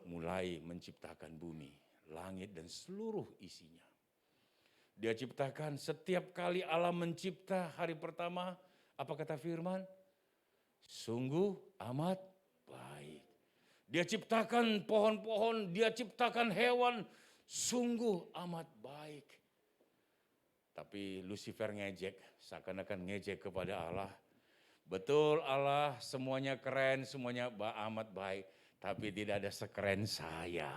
mulai menciptakan bumi, langit dan seluruh isinya. Dia ciptakan setiap kali Allah mencipta hari pertama, apa kata firman? Sungguh amat baik. Dia ciptakan pohon-pohon, dia ciptakan hewan, sungguh amat baik. Tapi Lucifer ngejek, seakan-akan ngejek kepada Allah. Betul Allah semuanya keren, semuanya amat baik. Tapi tidak ada sekeren saya.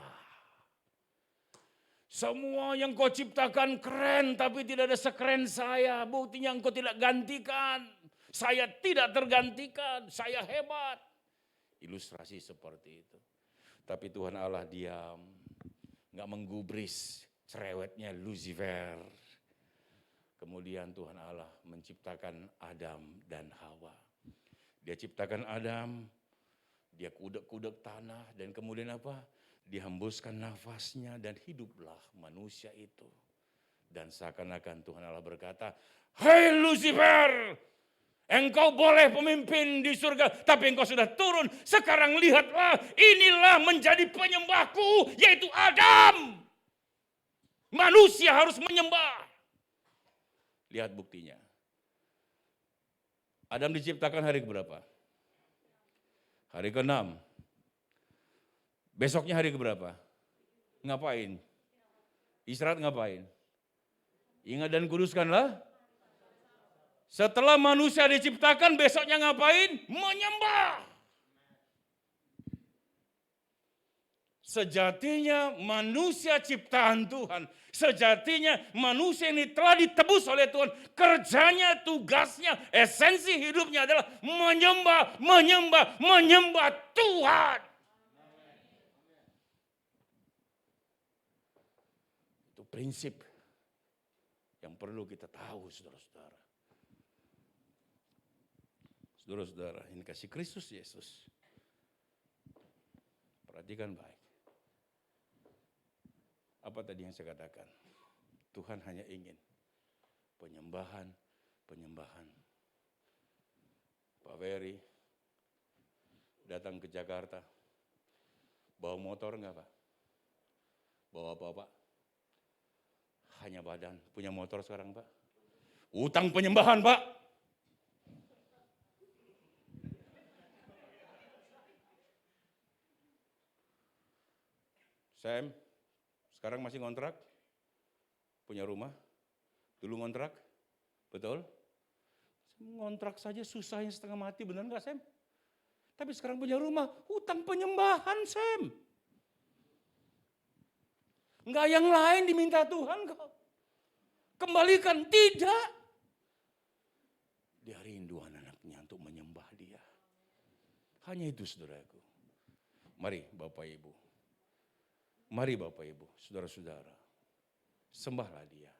Semua yang kau ciptakan keren, tapi tidak ada sekeren saya. Buktinya engkau tidak gantikan. Saya tidak tergantikan, saya hebat. Ilustrasi seperti itu. Tapi Tuhan Allah diam. Nggak menggubris cerewetnya Lucifer. Kemudian Tuhan Allah menciptakan Adam dan Hawa. Dia ciptakan Adam, dia kudek-kudek tanah dan kemudian apa? Dihembuskan nafasnya dan hiduplah manusia itu. Dan seakan-akan Tuhan Allah berkata, "Hai Lucifer, engkau boleh pemimpin di surga, tapi engkau sudah turun. Sekarang lihatlah, inilah menjadi penyembahku, yaitu Adam. Manusia harus menyembah." Lihat buktinya. Adam diciptakan hari keberapa? Hari ke-6. Besoknya hari keberapa? Ngapain? Istirahat ngapain? Ingat dan kuduskanlah. Setelah manusia diciptakan, besoknya ngapain? Menyembah. Sejatinya manusia ciptaan Tuhan. Sejatinya manusia ini telah ditebus oleh Tuhan. Kerjanya, tugasnya, esensi hidupnya adalah menyembah, menyembah, menyembah Tuhan. Itu prinsip yang perlu kita tahu, saudara-saudara. Saudara-saudara, ini kasih Kristus Yesus. Perhatikan baik. Apa tadi yang saya katakan? Tuhan hanya ingin penyembahan. Pak Ferry datang ke Jakarta, bawa motor enggak Pak? Bawa apa Pak? Hanya badan, punya motor sekarang Pak. Utang penyembahan Pak. Sam, sekarang masih ngontrak? Punya rumah? Dulu ngontrak? Betul? Ngontrak saja susahnya setengah mati, benar nggak Sam? Tapi sekarang punya rumah, hutang penyembahan Sam. Enggak yang lain diminta Tuhan kok. Kembalikan, tidak. Dia rindu anak-anaknya untuk menyembah dia. Hanya itu saudaraku. Mari Bapak Ibu. Mari Bapak Ibu, saudara-saudara. Sembahlah dia.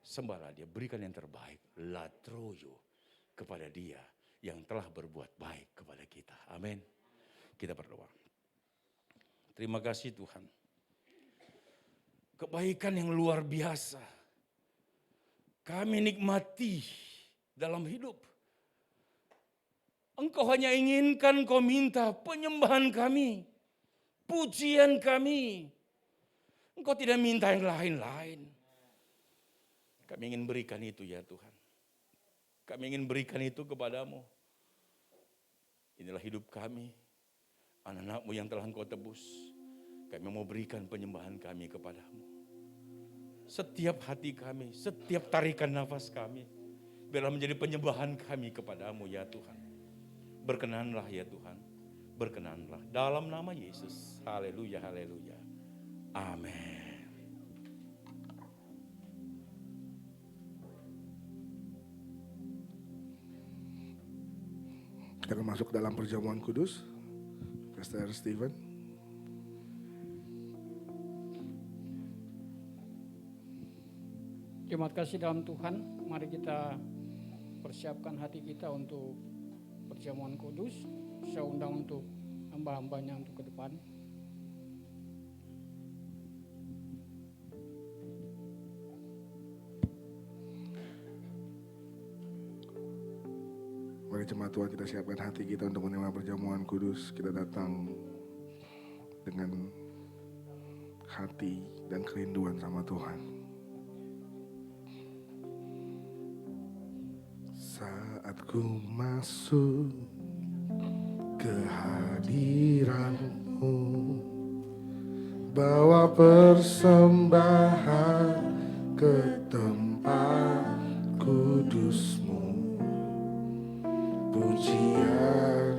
Sembahlah dia, berikan yang terbaik. Latroyo kepada dia yang telah berbuat baik kepada kita. Amin. Kita berdoa. Terima kasih Tuhan. Kebaikan yang luar biasa kami nikmati dalam hidup. Engkau hanya inginkan, kau minta penyembahan kami, pujian kami. Engkau tidak minta yang lain-lain. Kami ingin berikan itu ya Tuhan. Kami ingin berikan itu kepadamu. Inilah hidup kami, anak-anakmu yang telah Engkau tebus. Kami mau berikan penyembahan kami kepadamu. Setiap hati kami, setiap tarikan nafas kami, biarlah menjadi penyembahan kami kepadamu ya Tuhan. Berkenanlah ya Tuhan, berkenanlah. Dalam nama Yesus, haleluya, haleluya. Amin. Kita akan masuk dalam perjamuan kudus. Pastor Steven. Terima kasih dalam Tuhan. Mari kita persiapkan hati kita untuk perjamuan kudus. Saya undang untuk hamba-hambanya untuk ke depan. Mari jemaat Tuhan, kita siapkan hati kita untuk menerima perjamuan kudus. Kita datang dengan hati dan kerinduan sama Tuhan. Saat ku masuk ke hadirat-Mu, bawa persembahan ke tempat kudus-Mu. Pujian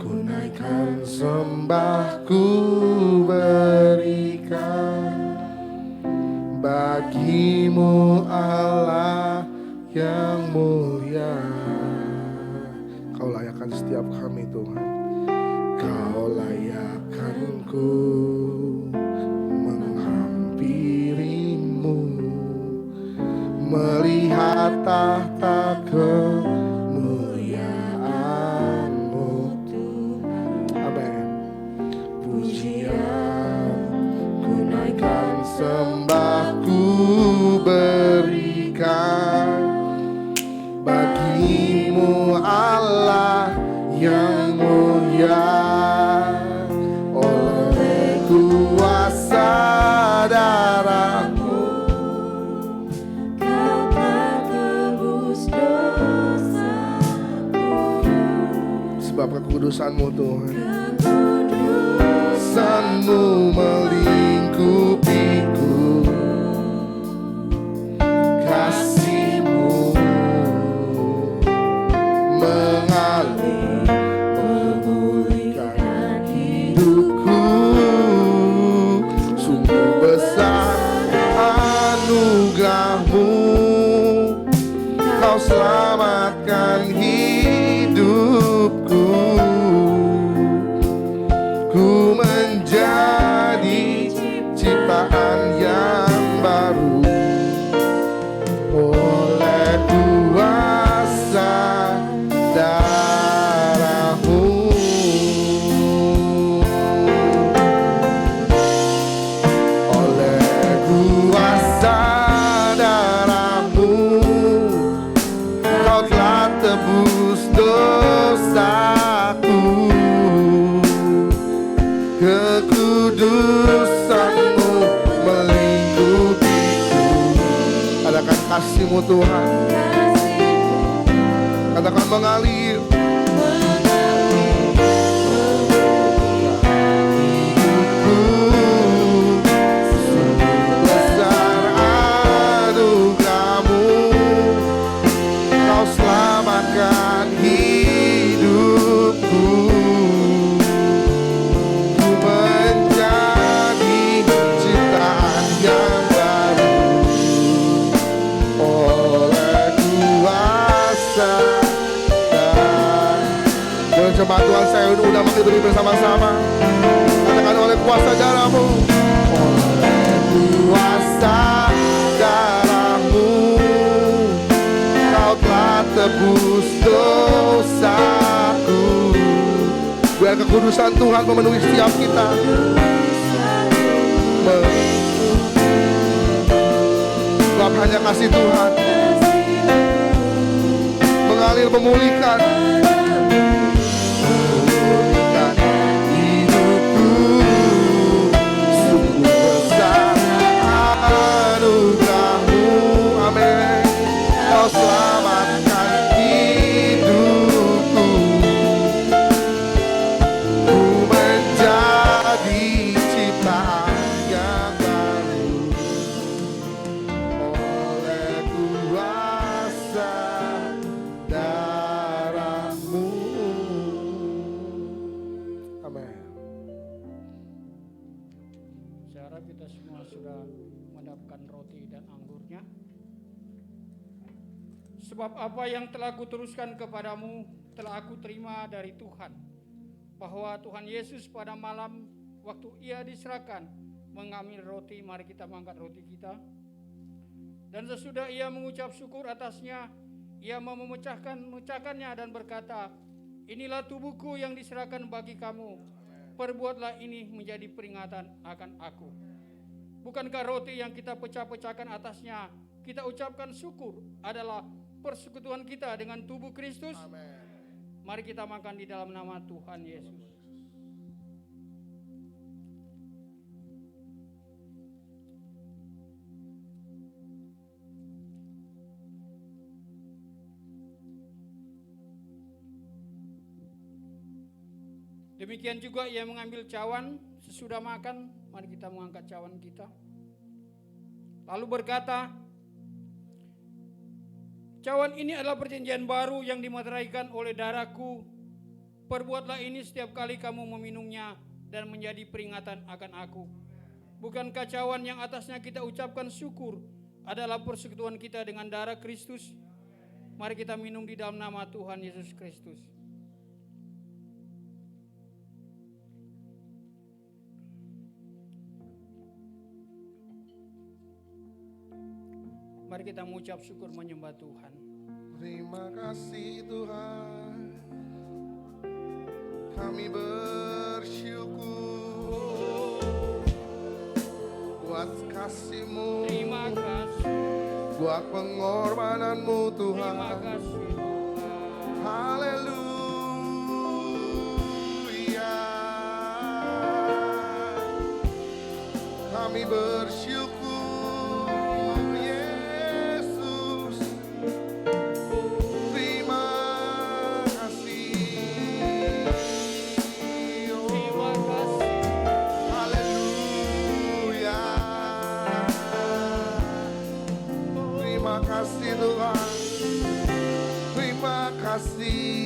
ku naikkan, sembah ku berikan bagi-Mu Allah yang mulia. Kau layakkan setiap kami Tuhan. Kau layakkanku menghampiri-Mu, melihat tahta kemuliaan-Mu. Amin. Pujian ku naikkan, sembah ku berikan bagi-Mu Allah yang mulia. Oleh kuasa darah-Mu Kau telah tebus dosaku. sebab kekudusan-Mu Tuhan. Kekudusan-Mu Kekudusan-Mu melingkupiku, kasih-Mu mengalir memulihkan hidupku. Sungguh besar anugerah-Mu, Kau selamatkan hidupku. Ku menjadi ciptaan yang baru oleh kuasa darah-Mu. Oleh kuasa darah-Mu kasih-Mu Tuhan. Katakan mengalir. Besar anugerah-Mu, Kau selamatkan hidupku. Ku menjadi ciptaan yang baru oleh kuasa dan jemaat Tuhan, saya udah makin beri bersama-sama. Katakan oleh kuasa darah-Mu, oleh kuasa darah-Mu, Kau telah tebus dosaku. Biar kekudusan Tuhan memenuhi setiap kita. Sebab hanya kasih Tuhan mengalir, memulihkan hidupku. Sungguh besar anugerah-Mu, amin. Kau selamatkan hidupku. Ku menjadi ciptaan yang baru oleh kuasa darah-Mu. Amin. Saya harap kita semua sudah mendapatkan roti dan anggurnya. Sebab apa yang telah kuteruskan kepadamu telah aku terima dari Tuhan, bahwa Tuhan Yesus pada malam waktu Ia diserahkan mengambil roti, mari kita mengangkat roti kita. Dan sesudah Ia mengucap syukur atasnya, Ia memecahkannya dan berkata, inilah tubuhku yang diserahkan bagi kamu. Perbuatlah ini menjadi peringatan akan aku. Bukankah roti yang kita pecah-pecahkan atasnya, kita ucapkan syukur adalah persekutuan kita dengan tubuh Kristus? Amin. Mari kita makan di dalam nama Tuhan Yesus. Demikian juga Ia mengambil cawan sesudah makan, mari kita mengangkat cawan kita. Lalu berkata, cawan ini adalah perjanjian baru yang dimeteraikan oleh darahku. Perbuatlah ini setiap kali kamu meminumnya dan menjadi peringatan akan aku. Bukankah cawan yang atasnya kita ucapkan syukur adalah persekutuan kita dengan darah Kristus? Mari kita minum di dalam nama Tuhan Yesus Kristus. Mari kita mengucap syukur menyembah Tuhan. Terima kasih Tuhan, kami bersyukur buat kasih-Mu, Terima kasih, buat pengorbanan-Mu Tuhan. terima kasih Tuhan. Haleluya, kami bersyukur Yesus. Terima kasih. Terima kasih. Haleluya. Terima kasih Tuhan. Terima kasih.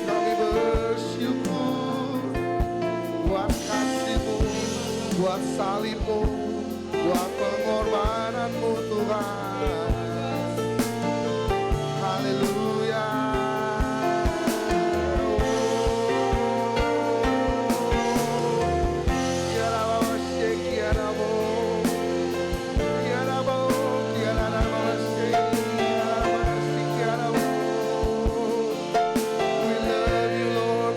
Kami bersyukur buat kasih-Mu, buat salib-Mu, buat pengorbanan-Mu Tuhan. Haleluya. We love you, Lord.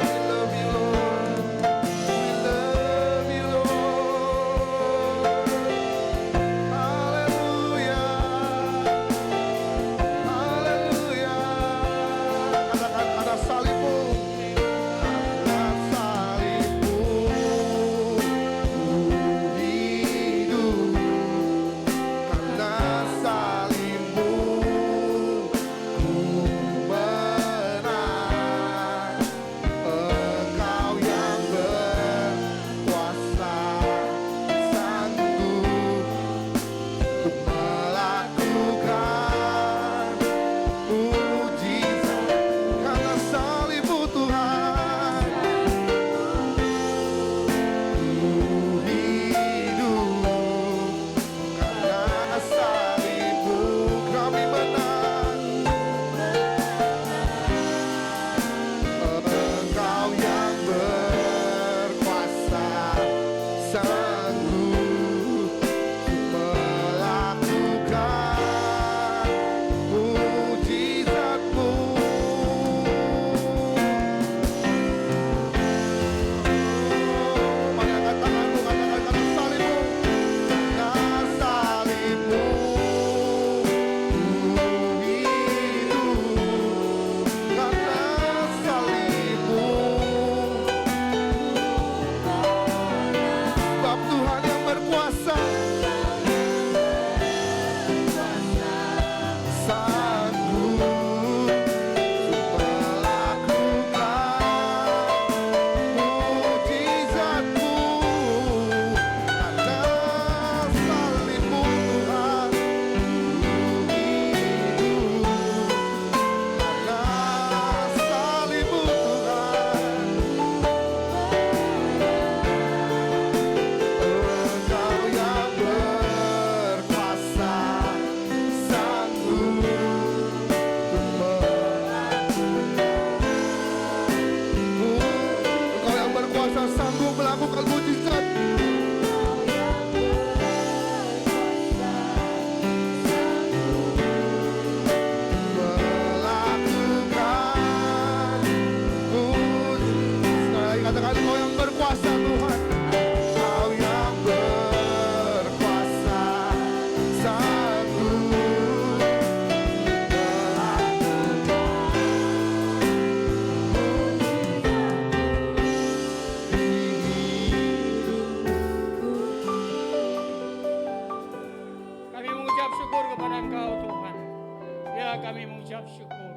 Haleluya, kami mengucap syukur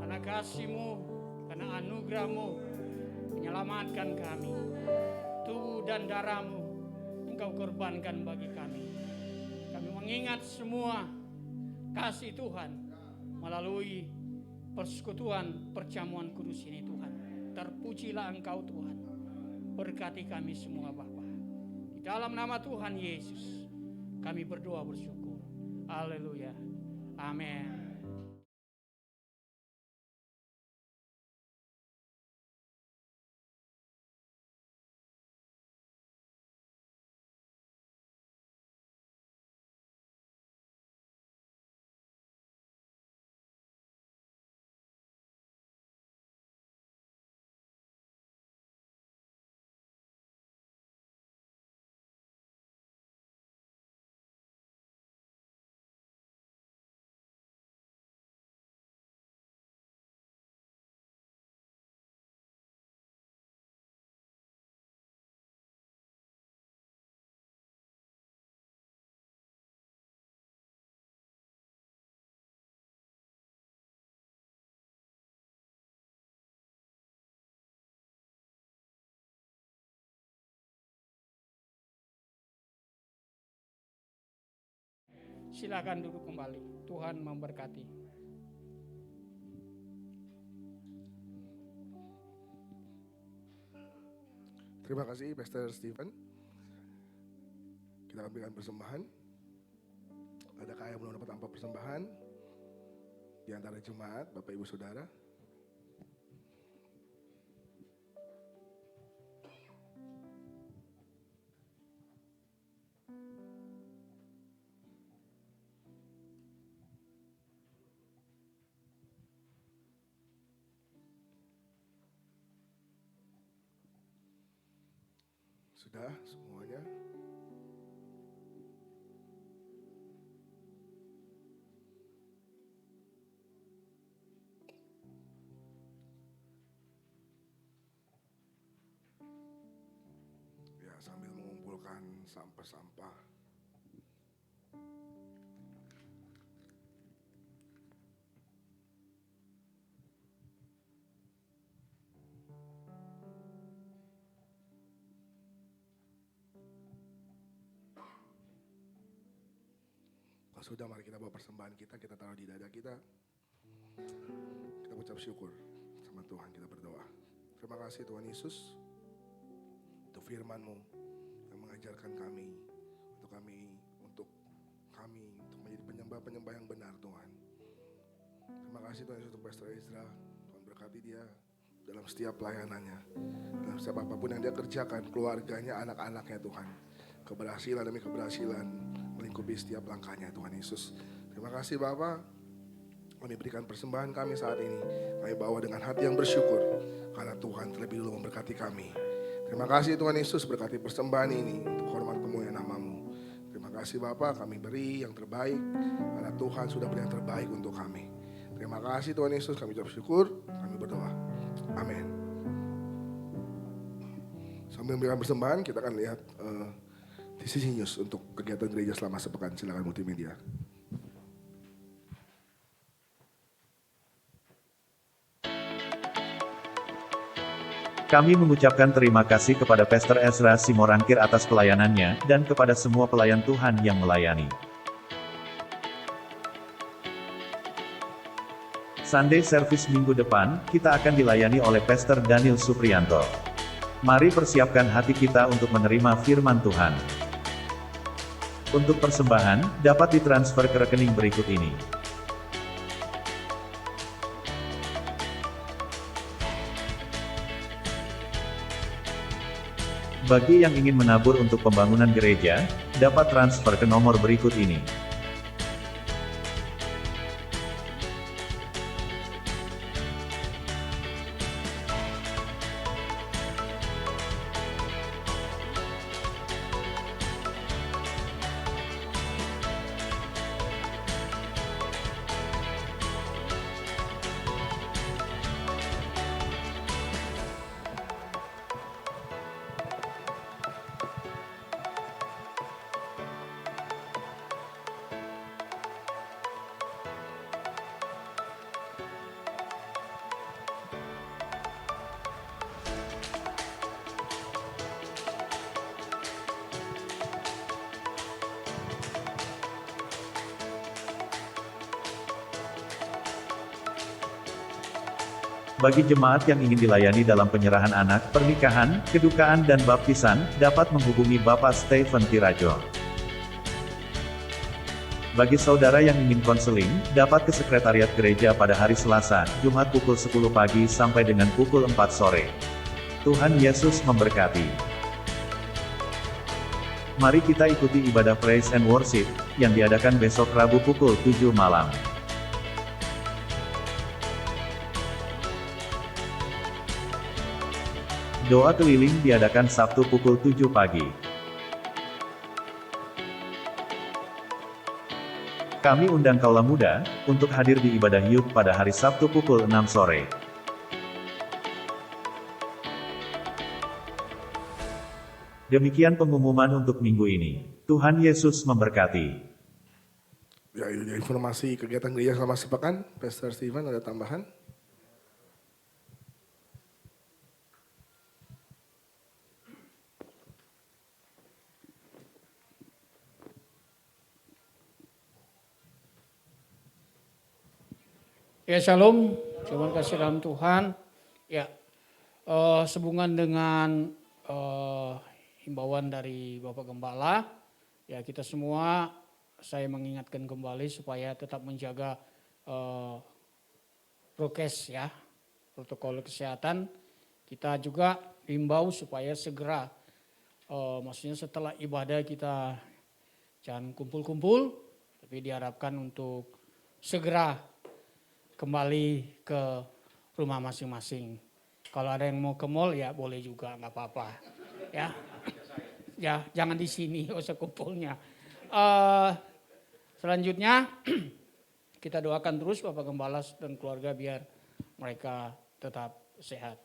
karena kasih-Mu, karena anugerah-Mu menyelamatkan kami. Tubuh dan darah-Mu Engkau korbankan bagi kami. Kami mengingat semua kasih Tuhan melalui persekutuan perjamuan kudus ini Tuhan. Terpujilah Engkau Tuhan. Berkati kami semua Bapa. Di dalam nama Tuhan Yesus kami berdoa bersyukur. Haleluya. Amin. Silakan duduk kembali. Tuhan memberkati. Terima kasih Pastor Stephen. Kita akan berikan persembahan. Adakah yang belum dapat amplop persembahan? Di antara jemaat, Bapak Ibu Saudara. Sudah semuanya? Ya, sambil mengumpulkan sampah-sampah. Kalau sudah, mari kita bawa persembahan kita taruh di dada kita. Kita ucap syukur sama Tuhan, kita berdoa. Terima kasih Tuhan Yesus untuk firman-Mu yang mengajarkan kami untuk menjadi penyembah-penyembah yang benar Tuhan. Terima kasih Tuhan Yesus untuk Pastor Ezra. Tuhan berkati dia dalam setiap pelayanannya, dalam setiap apapun yang dia kerjakan, keluarganya, anak-anaknya Tuhan. Keberhasilan demi keberhasilan melingkupi setiap langkahnya Tuhan Yesus. Terima kasih Bapa. Kami berikan persembahan kami saat ini. Kami bawa dengan hati yang bersyukur karena Tuhan terlebih dulu memberkati kami. Terima kasih Tuhan Yesus, berkati persembahan ini untuk hormat kemuliaan nama-Mu. Terima kasih Bapa, kami beri yang terbaik karena Tuhan sudah beri yang terbaik untuk kami. Terima kasih Tuhan Yesus, kami ucap syukur, kami berdoa. Amin. Sambil memberikan persembahan, kita akan lihat TCC News untuk kegiatan gereja selama sepekan. Silakan multimedia. Kami mengucapkan terima kasih kepada Pastor Ezra Simorangkir atas pelayanannya, dan kepada semua pelayan Tuhan yang melayani. Sunday Service minggu depan, kita akan dilayani oleh Pastor Daniel Supriyanto. Mari persiapkan hati kita untuk menerima firman Tuhan. Untuk persembahan, dapat ditransfer ke rekening berikut ini. Bagi yang ingin menabur untuk pembangunan gereja, dapat transfer ke nomor berikut ini. Bagi jemaat yang ingin dilayani dalam penyerahan anak, pernikahan, kedukaan dan baptisan, dapat menghubungi Bapak Stephen Tirajo. Bagi saudara yang ingin konseling, dapat ke sekretariat gereja pada hari Selasa, Jumat pukul 10 pagi sampai dengan pukul 4 sore. Tuhan Yesus memberkati. Mari kita ikuti ibadah Praise and Worship, yang diadakan besok Rabu pukul 7 malam. Doa keliling diadakan Sabtu pukul 7 pagi. Kami undang kaula muda, untuk hadir di ibadah youth pada hari Sabtu pukul 6 sore. Demikian pengumuman untuk minggu ini. Tuhan Yesus memberkati. Ya, itu dia informasi kegiatan gereja selama sepekan. Pastor Stephen, ada tambahan? Ya shalom, terima kasih dalam Tuhan. Ya, sehubungan dengan himbauan dari Bapak Gembala, ya kita semua, saya mengingatkan kembali supaya tetap menjaga prokes ya, protokol kesehatan. Kita juga himbau supaya segera, maksudnya setelah ibadah kita jangan kumpul-kumpul, tapi diharapkan untuk segera kembali ke rumah masing-masing. Kalau ada yang mau ke mall ya boleh juga, nggak apa-apa. Ya, ya jangan di sini, usah kumpulnya. Selanjutnya kita doakan terus Bapak Gembala dan keluarga biar mereka tetap sehat.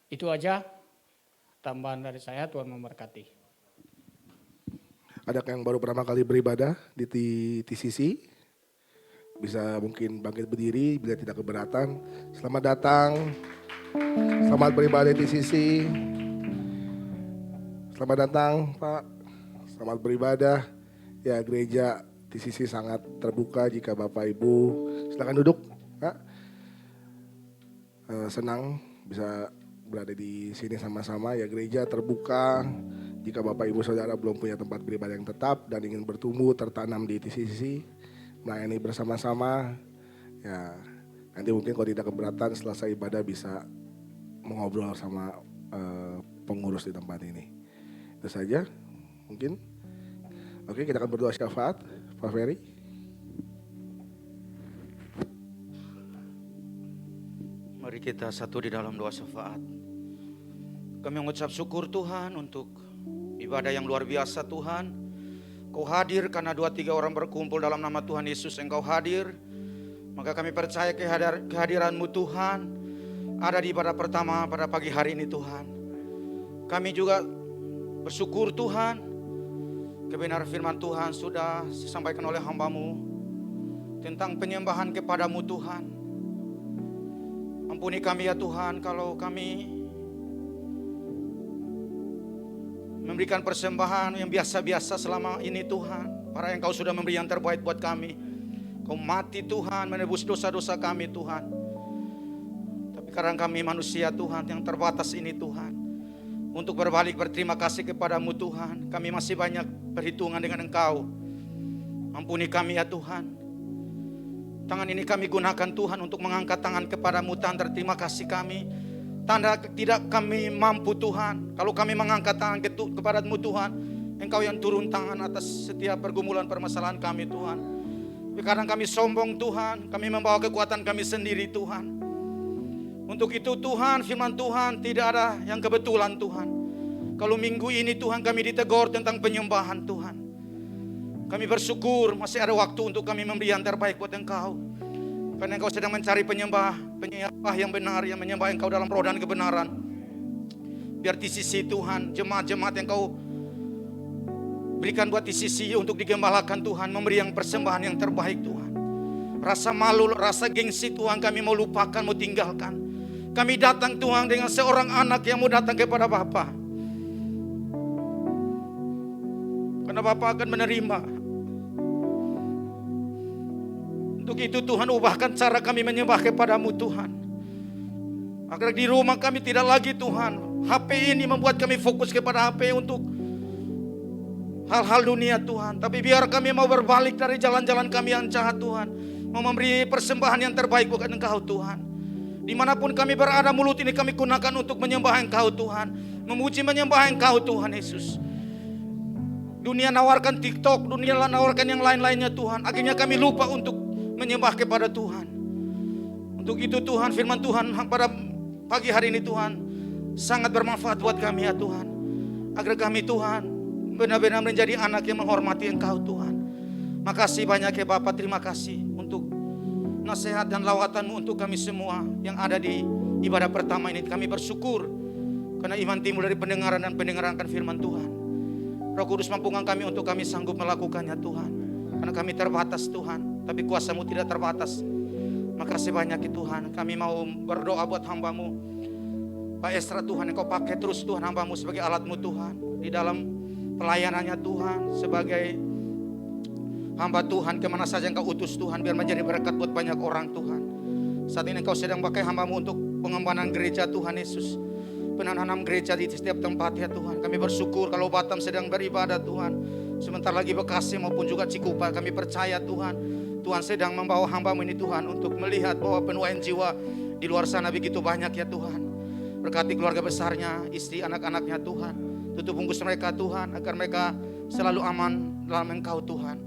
Itu aja tambahan dari saya. Tuhan memberkati. Ada yang baru pertama kali beribadah di TCC? Bisa mungkin bangkit berdiri bila tidak keberatan. Selamat datang. Selamat beribadah di TCC. Selamat datang Pak. Selamat beribadah. Ya, gereja TCC sangat terbuka jika Bapak Ibu. Silakan duduk. Pak. Senang bisa berada di sini sama-sama. Ya, gereja terbuka. Jika Bapak Ibu Saudara belum punya tempat beribadah yang tetap dan ingin bertumbuh tertanam di TCC, melayani bersama-sama, ya nanti mungkin kalau tidak keberatan selesai ibadah bisa mengobrol sama pengurus di tempat ini. Itu saja mungkin. Oke, kita akan berdoa syafaat. Pak Ferry. Mari kita satu di dalam doa syafaat. Kami mengucap syukur Tuhan untuk ibadah yang luar biasa Tuhan. Kau hadir karena 2-3 orang berkumpul dalam nama Tuhan Yesus, Engkau hadir. Maka kami percaya kehadiran-Mu Tuhan ada di ibadah pertama pada pagi hari ini Tuhan. Kami juga bersyukur Tuhan, kebenaran firman Tuhan sudah disampaikan oleh hamba-Mu tentang penyembahan kepada-Mu Tuhan. Ampuni kami ya Tuhan kalau kami memberikan persembahan yang biasa-biasa selama ini Tuhan. Para yang Kau sudah memberi yang terbaik buat kami. Kau mati Tuhan menebus dosa-dosa kami Tuhan. Tapi karena kami manusia Tuhan yang terbatas ini Tuhan, untuk berbalik berterima kasih kepada-Mu Tuhan, kami masih banyak perhitungan dengan Engkau. Ampuni kami ya Tuhan. Tangan ini kami gunakan Tuhan untuk mengangkat tangan kepada-Mu Tuhan. Terima kasih kami. Tanda tidak kami mampu Tuhan. Kalau kami mengangkat tangan kepada-Mu Tuhan, Engkau yang turun tangan atas setiap pergumulan permasalahan kami Tuhan. Tapi kadang kami sombong Tuhan, kami membawa kekuatan kami sendiri Tuhan. Untuk itu Tuhan, firman Tuhan tidak ada yang kebetulan Tuhan. Kalau minggu ini Tuhan kami ditegur tentang penyembahan Tuhan, kami bersyukur masih ada waktu untuk kami memberi yang terbaik buat Engkau. Karena Engkau sedang mencari penyembah yang benar, yang menyembah Engkau dalam roh dan kebenaran. Biar di sisi Tuhan, jemaat-jemaat yang Kau berikan buat di sisi untuk digembalakan Tuhan, memberi yang persembahan yang terbaik Tuhan. Rasa malu, rasa gengsi Tuhan kami mau lupakan, mau tinggalkan. Kami datang Tuhan dengan seorang anak yang mau datang kepada Bapa. Karena Bapa akan menerima. Untuk itu Tuhan ubahkan cara kami menyembah kepada-Mu Tuhan. Agar di rumah kami tidak lagi Tuhan, HP ini membuat kami fokus kepada HP untuk hal-hal dunia Tuhan. Tapi biar kami mau berbalik dari jalan-jalan kami yang jahat Tuhan, mau memberi persembahan yang terbaik buat Engkau Tuhan. Dimanapun kami berada, mulut ini kami gunakan untuk menyembah Engkau Tuhan, memuji menyembah Engkau Tuhan Yesus. Dunia nawarkan TikTok, dunia nawarkan yang lain-lainnya Tuhan. Akhirnya kami lupa untuk menyembah kepada Tuhan. Untuk itu Tuhan, firman Tuhan pada pagi hari ini Tuhan sangat bermanfaat buat kami ya Tuhan. Agar kami Tuhan benar-benar menjadi anak yang menghormati Engkau Tuhan. Makasih banyak ya Bapak, terima kasih untuk nasihat dan lawatan-Mu untuk kami semua yang ada di ibadah pertama ini. Kami bersyukur karena iman timbul dari pendengaran dan pendengaran akan firman Tuhan. Roh Kudus mampukan kami untuk kami sanggup melakukannya Tuhan. Karena kami terbatas Tuhan, tapi kuasa-Mu tidak terbatas. Makasih banyak ya Tuhan. Kami mau berdoa buat hamba-Mu Pak Esra Tuhan, Engkau pakai terus Tuhan hamba-Mu sebagai alat-Mu Tuhan. Di dalam pelayanannya Tuhan, sebagai hamba Tuhan, kemana saja Engkau utus Tuhan, biar menjadi berkat buat banyak orang Tuhan. Saat ini Engkau sedang pakai hamba-Mu untuk pengembangan gereja Tuhan Yesus, penanam gereja di setiap tempat ya Tuhan. Kami bersyukur kalau Batam sedang beribadah Tuhan, sebentar lagi Bekasi maupun juga Cikupa. Kami percaya Tuhan, Tuhan sedang membawa hamba-Mu ini Tuhan untuk melihat bahwa penuaian jiwa di luar sana begitu banyak ya Tuhan. Berkati keluarga besarnya, istri anak-anaknya Tuhan. Tutup bungkus mereka Tuhan, agar mereka selalu aman dalam Engkau Tuhan.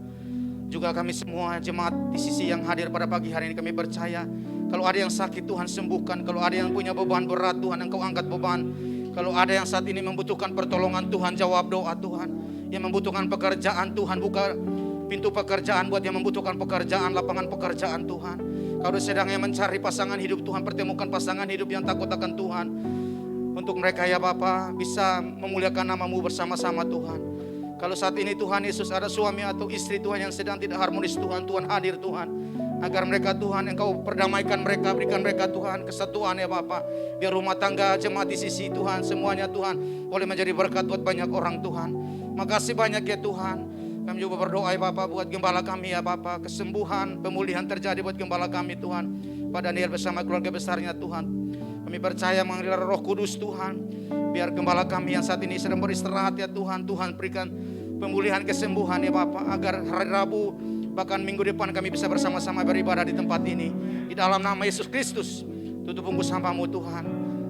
Juga kami semua jemaat di sisi yang hadir pada pagi hari ini, kami percaya kalau ada yang sakit Tuhan sembuhkan. Kalau ada yang punya beban berat Tuhan, Engkau angkat beban. Kalau ada yang saat ini membutuhkan pertolongan Tuhan, jawab doa Tuhan. Yang membutuhkan pekerjaan Tuhan, buka pintu pekerjaan buat yang membutuhkan pekerjaan, lapangan pekerjaan Tuhan. Kalau sedang yang mencari pasangan hidup Tuhan, pertemukan pasangan hidup yang takut akan Tuhan. Untuk mereka ya Bapa bisa memuliakan nama-Mu bersama-sama Tuhan. Kalau saat ini Tuhan Yesus ada suami atau istri Tuhan yang sedang tidak harmonis Tuhan, Tuhan hadir Tuhan. Agar mereka Tuhan, Engkau perdamaikan mereka, berikan mereka Tuhan kesatuan ya Bapa. Biar rumah tangga jemaat di sisi Tuhan, semuanya Tuhan boleh menjadi berkat buat banyak orang Tuhan. Makasih banyak ya Tuhan. Kami juga berdoa ya Bapa buat gembala kami ya Bapa. Kesembuhan, pemulihan terjadi buat gembala kami Tuhan. Pak Daniel bersama keluarga besarnya Tuhan. Kami percaya mengalir Roh Kudus Tuhan. Biar gembala kami yang saat ini sedang beristirahat ya Tuhan. Tuhan berikan pemulihan kesembuhan ya Bapa. Agar hari Rabu bahkan minggu depan kami bisa bersama-sama beribadah di tempat ini. Di dalam nama Yesus Kristus. Tutup bungkus hamba-Mu Tuhan.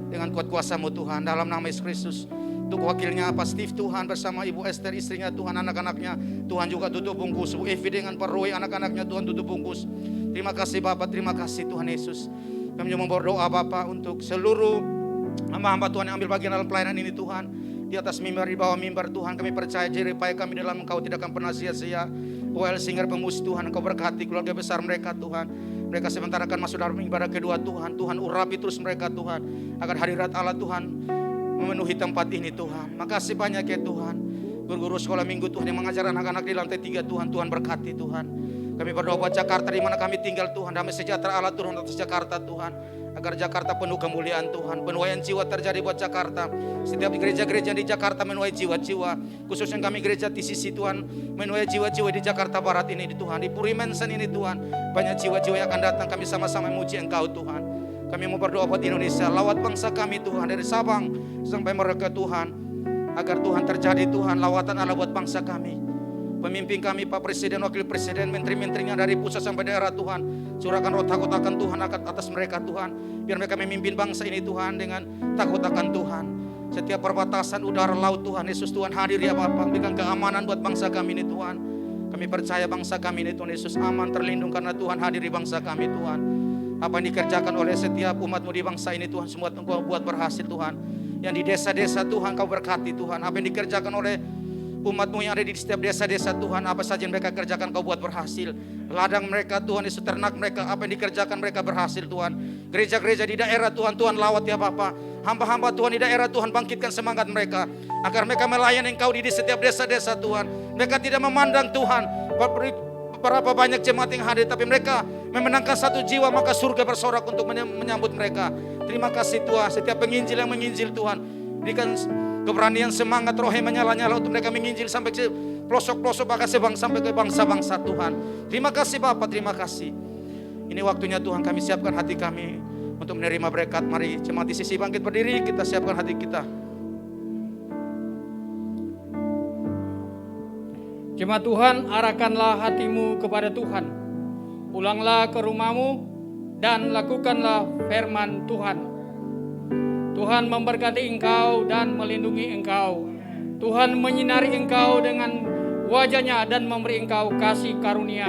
Dengan kuat kuasa-Mu Tuhan. Dalam nama Yesus Kristus. Untuk wakilnya Pak Steve Tuhan bersama Ibu Esther istrinya Tuhan, anak-anaknya Tuhan juga tutup bungkus. Bu Evi dengan Pak Roy anak-anaknya Tuhan tutup bungkus. Terima kasih Bapak, terima kasih Tuhan Yesus. Kami juga berdoa Bapak untuk seluruh hamba-hamba Tuhan yang ambil bagian dalam pelayanan ini Tuhan. Di atas mimbar, di bawah mimbar Tuhan, kami percaya jeripaya kami dalam Engkau tidak akan pernah sia-sia. Well Singer pemus Tuhan, Engkau berkati keluarga besar mereka Tuhan. Mereka sebentar akan masuk dalam ibadah kedua Tuhan. Tuhan urapi terus mereka Tuhan, agar hadirat Allah Tuhan memenuhi tempat ini Tuhan. Makasih banyak ya Tuhan. Guru-guru sekolah minggu Tuhan yang mengajar anak-anak di lantai 3 Tuhan, Tuhan berkati Tuhan. Kami berdoa buat Jakarta di mana kami tinggal Tuhan. Damai sejahtera Allah turun atas Jakarta Tuhan. Agar Jakarta penuh kemuliaan Tuhan. Penuaian jiwa terjadi buat Jakarta. Setiap gereja-gereja di Jakarta menuai jiwa-jiwa. Khususnya kami gereja di sisi Tuhan menuai jiwa-jiwa di Jakarta Barat ini Tuhan. Di Puri Mensen ini Tuhan. Banyak jiwa-jiwa yang akan datang, kami sama-sama memuji Engkau Tuhan. Kami mau berdoa buat Indonesia. Lawat bangsa kami Tuhan dari Sabang sampai Merauke Tuhan. Agar Tuhan terjadi Tuhan lawatan Allah buat bangsa kami. Pemimpin kami Pak Presiden, Wakil Presiden, menteri-menterinya dari pusat sampai daerah Tuhan. Curahkan roh takut akan Tuhan atas mereka Tuhan. Biar mereka memimpin bangsa ini Tuhan dengan takut akan Tuhan. Setiap perbatasan udara laut Tuhan Yesus Tuhan hadir ya Bapak. Berikan keamanan buat bangsa kami ini Tuhan. Kami percaya bangsa kami ini Tuhan Yesus aman terlindung karena Tuhan hadir di bangsa kami Tuhan. Apa yang dikerjakan oleh setiap umat-Mu di bangsa ini Tuhan, semua Engkau buat berhasil Tuhan. Yang di desa-desa Tuhan Kau berkati Tuhan. Apa yang dikerjakan oleh umat-Mu yang ada di setiap desa-desa Tuhan, apa saja yang mereka kerjakan Kau buat berhasil. Ladang mereka Tuhan, Yesus ternak mereka, apa yang dikerjakan mereka berhasil Tuhan. Gereja-gereja di daerah Tuhan, Tuhan lawat ya Bapa. Hamba-hamba Tuhan di daerah Tuhan, bangkitkan semangat mereka. Agar mereka melayani Engkau di setiap desa-desa Tuhan. Mereka tidak memandang Tuhan berapa banyak jemaat yang hadir, tapi mereka memenangkan satu jiwa, maka surga bersorak untuk menyambut mereka. Terima kasih Tuhan, setiap penginjil yang menginjil Tuhan, berikan keberanian semangat roh yang menyala-nyala untuk mereka menginjil sampai ke pelosok-pelosok, bahkan sampai ke bangsa-bangsa Tuhan. Terima kasih Bapak, terima kasih. Ini waktunya Tuhan kami siapkan hati kami untuk menerima berkat. Mari jemaat di sisi bangkit berdiri, kita siapkan hati kita. Jemaat Tuhan, arahkanlah hatimu kepada Tuhan. Pulanglah ke rumahmu dan lakukanlah firman Tuhan. Tuhan memberkati engkau dan melindungi engkau. Tuhan menyinari engkau dengan wajahnya dan memberi engkau kasih karunia.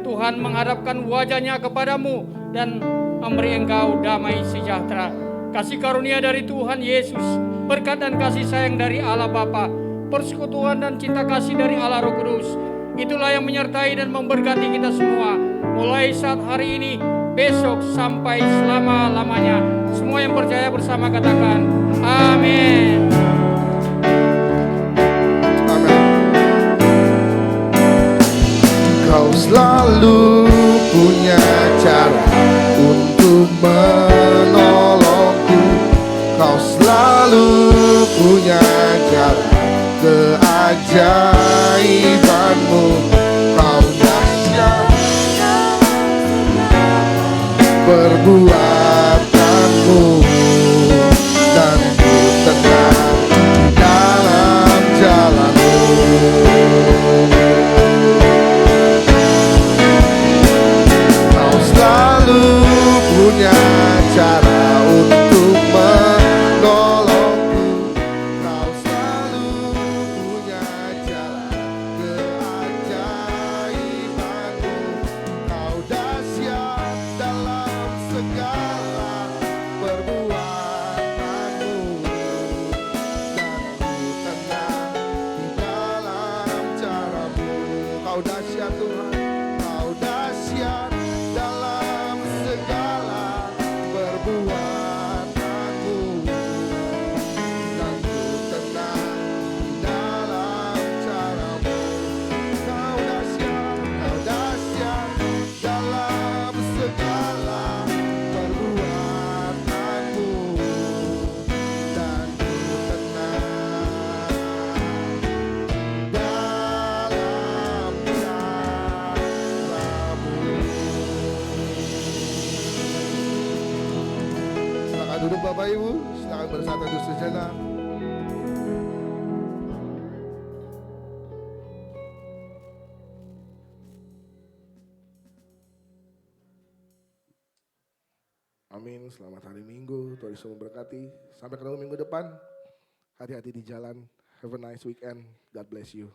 Tuhan menghadapkan wajahnya kepadamu dan memberi engkau damai sejahtera. Kasih karunia dari Tuhan Yesus, berkat dan kasih sayang dari Allah Bapa, persekutuan dan cinta kasih dari Allah Roh Kudus, itulah yang menyertai dan memberkati kita semua, mulai saat hari ini, besok sampai selama-lamanya. Semua yang percaya bersama katakan, amin. Kau selalu punya cara untuk menolongku. Kau selalu punya cara keajaibanmu. Kau dahsyat perbuatanmu, dan ku tenang dalam jalanmu. Punya cara untuk menolongku. Kau selalu punya cara keajaibanmu. Kau dahsyat dalam segala perbuatanmu, dan ku tenang di dalam caramu. Kau dahsyat Tuhan, kau dahsyat dalam segala perbuatanmu, dan ku tenang di dalam caramu. Kau dahsyat dalam segala perbuatanmu, dan ku tenang dalam caramu. Silakan duduk Bapak Ibu, silakan bersatu duduk sejenak. Amin, selamat hari Minggu, Tuhan Yesus memberkati. Sampai ketemu minggu depan, hati-hati di jalan. Have a nice weekend, God bless you.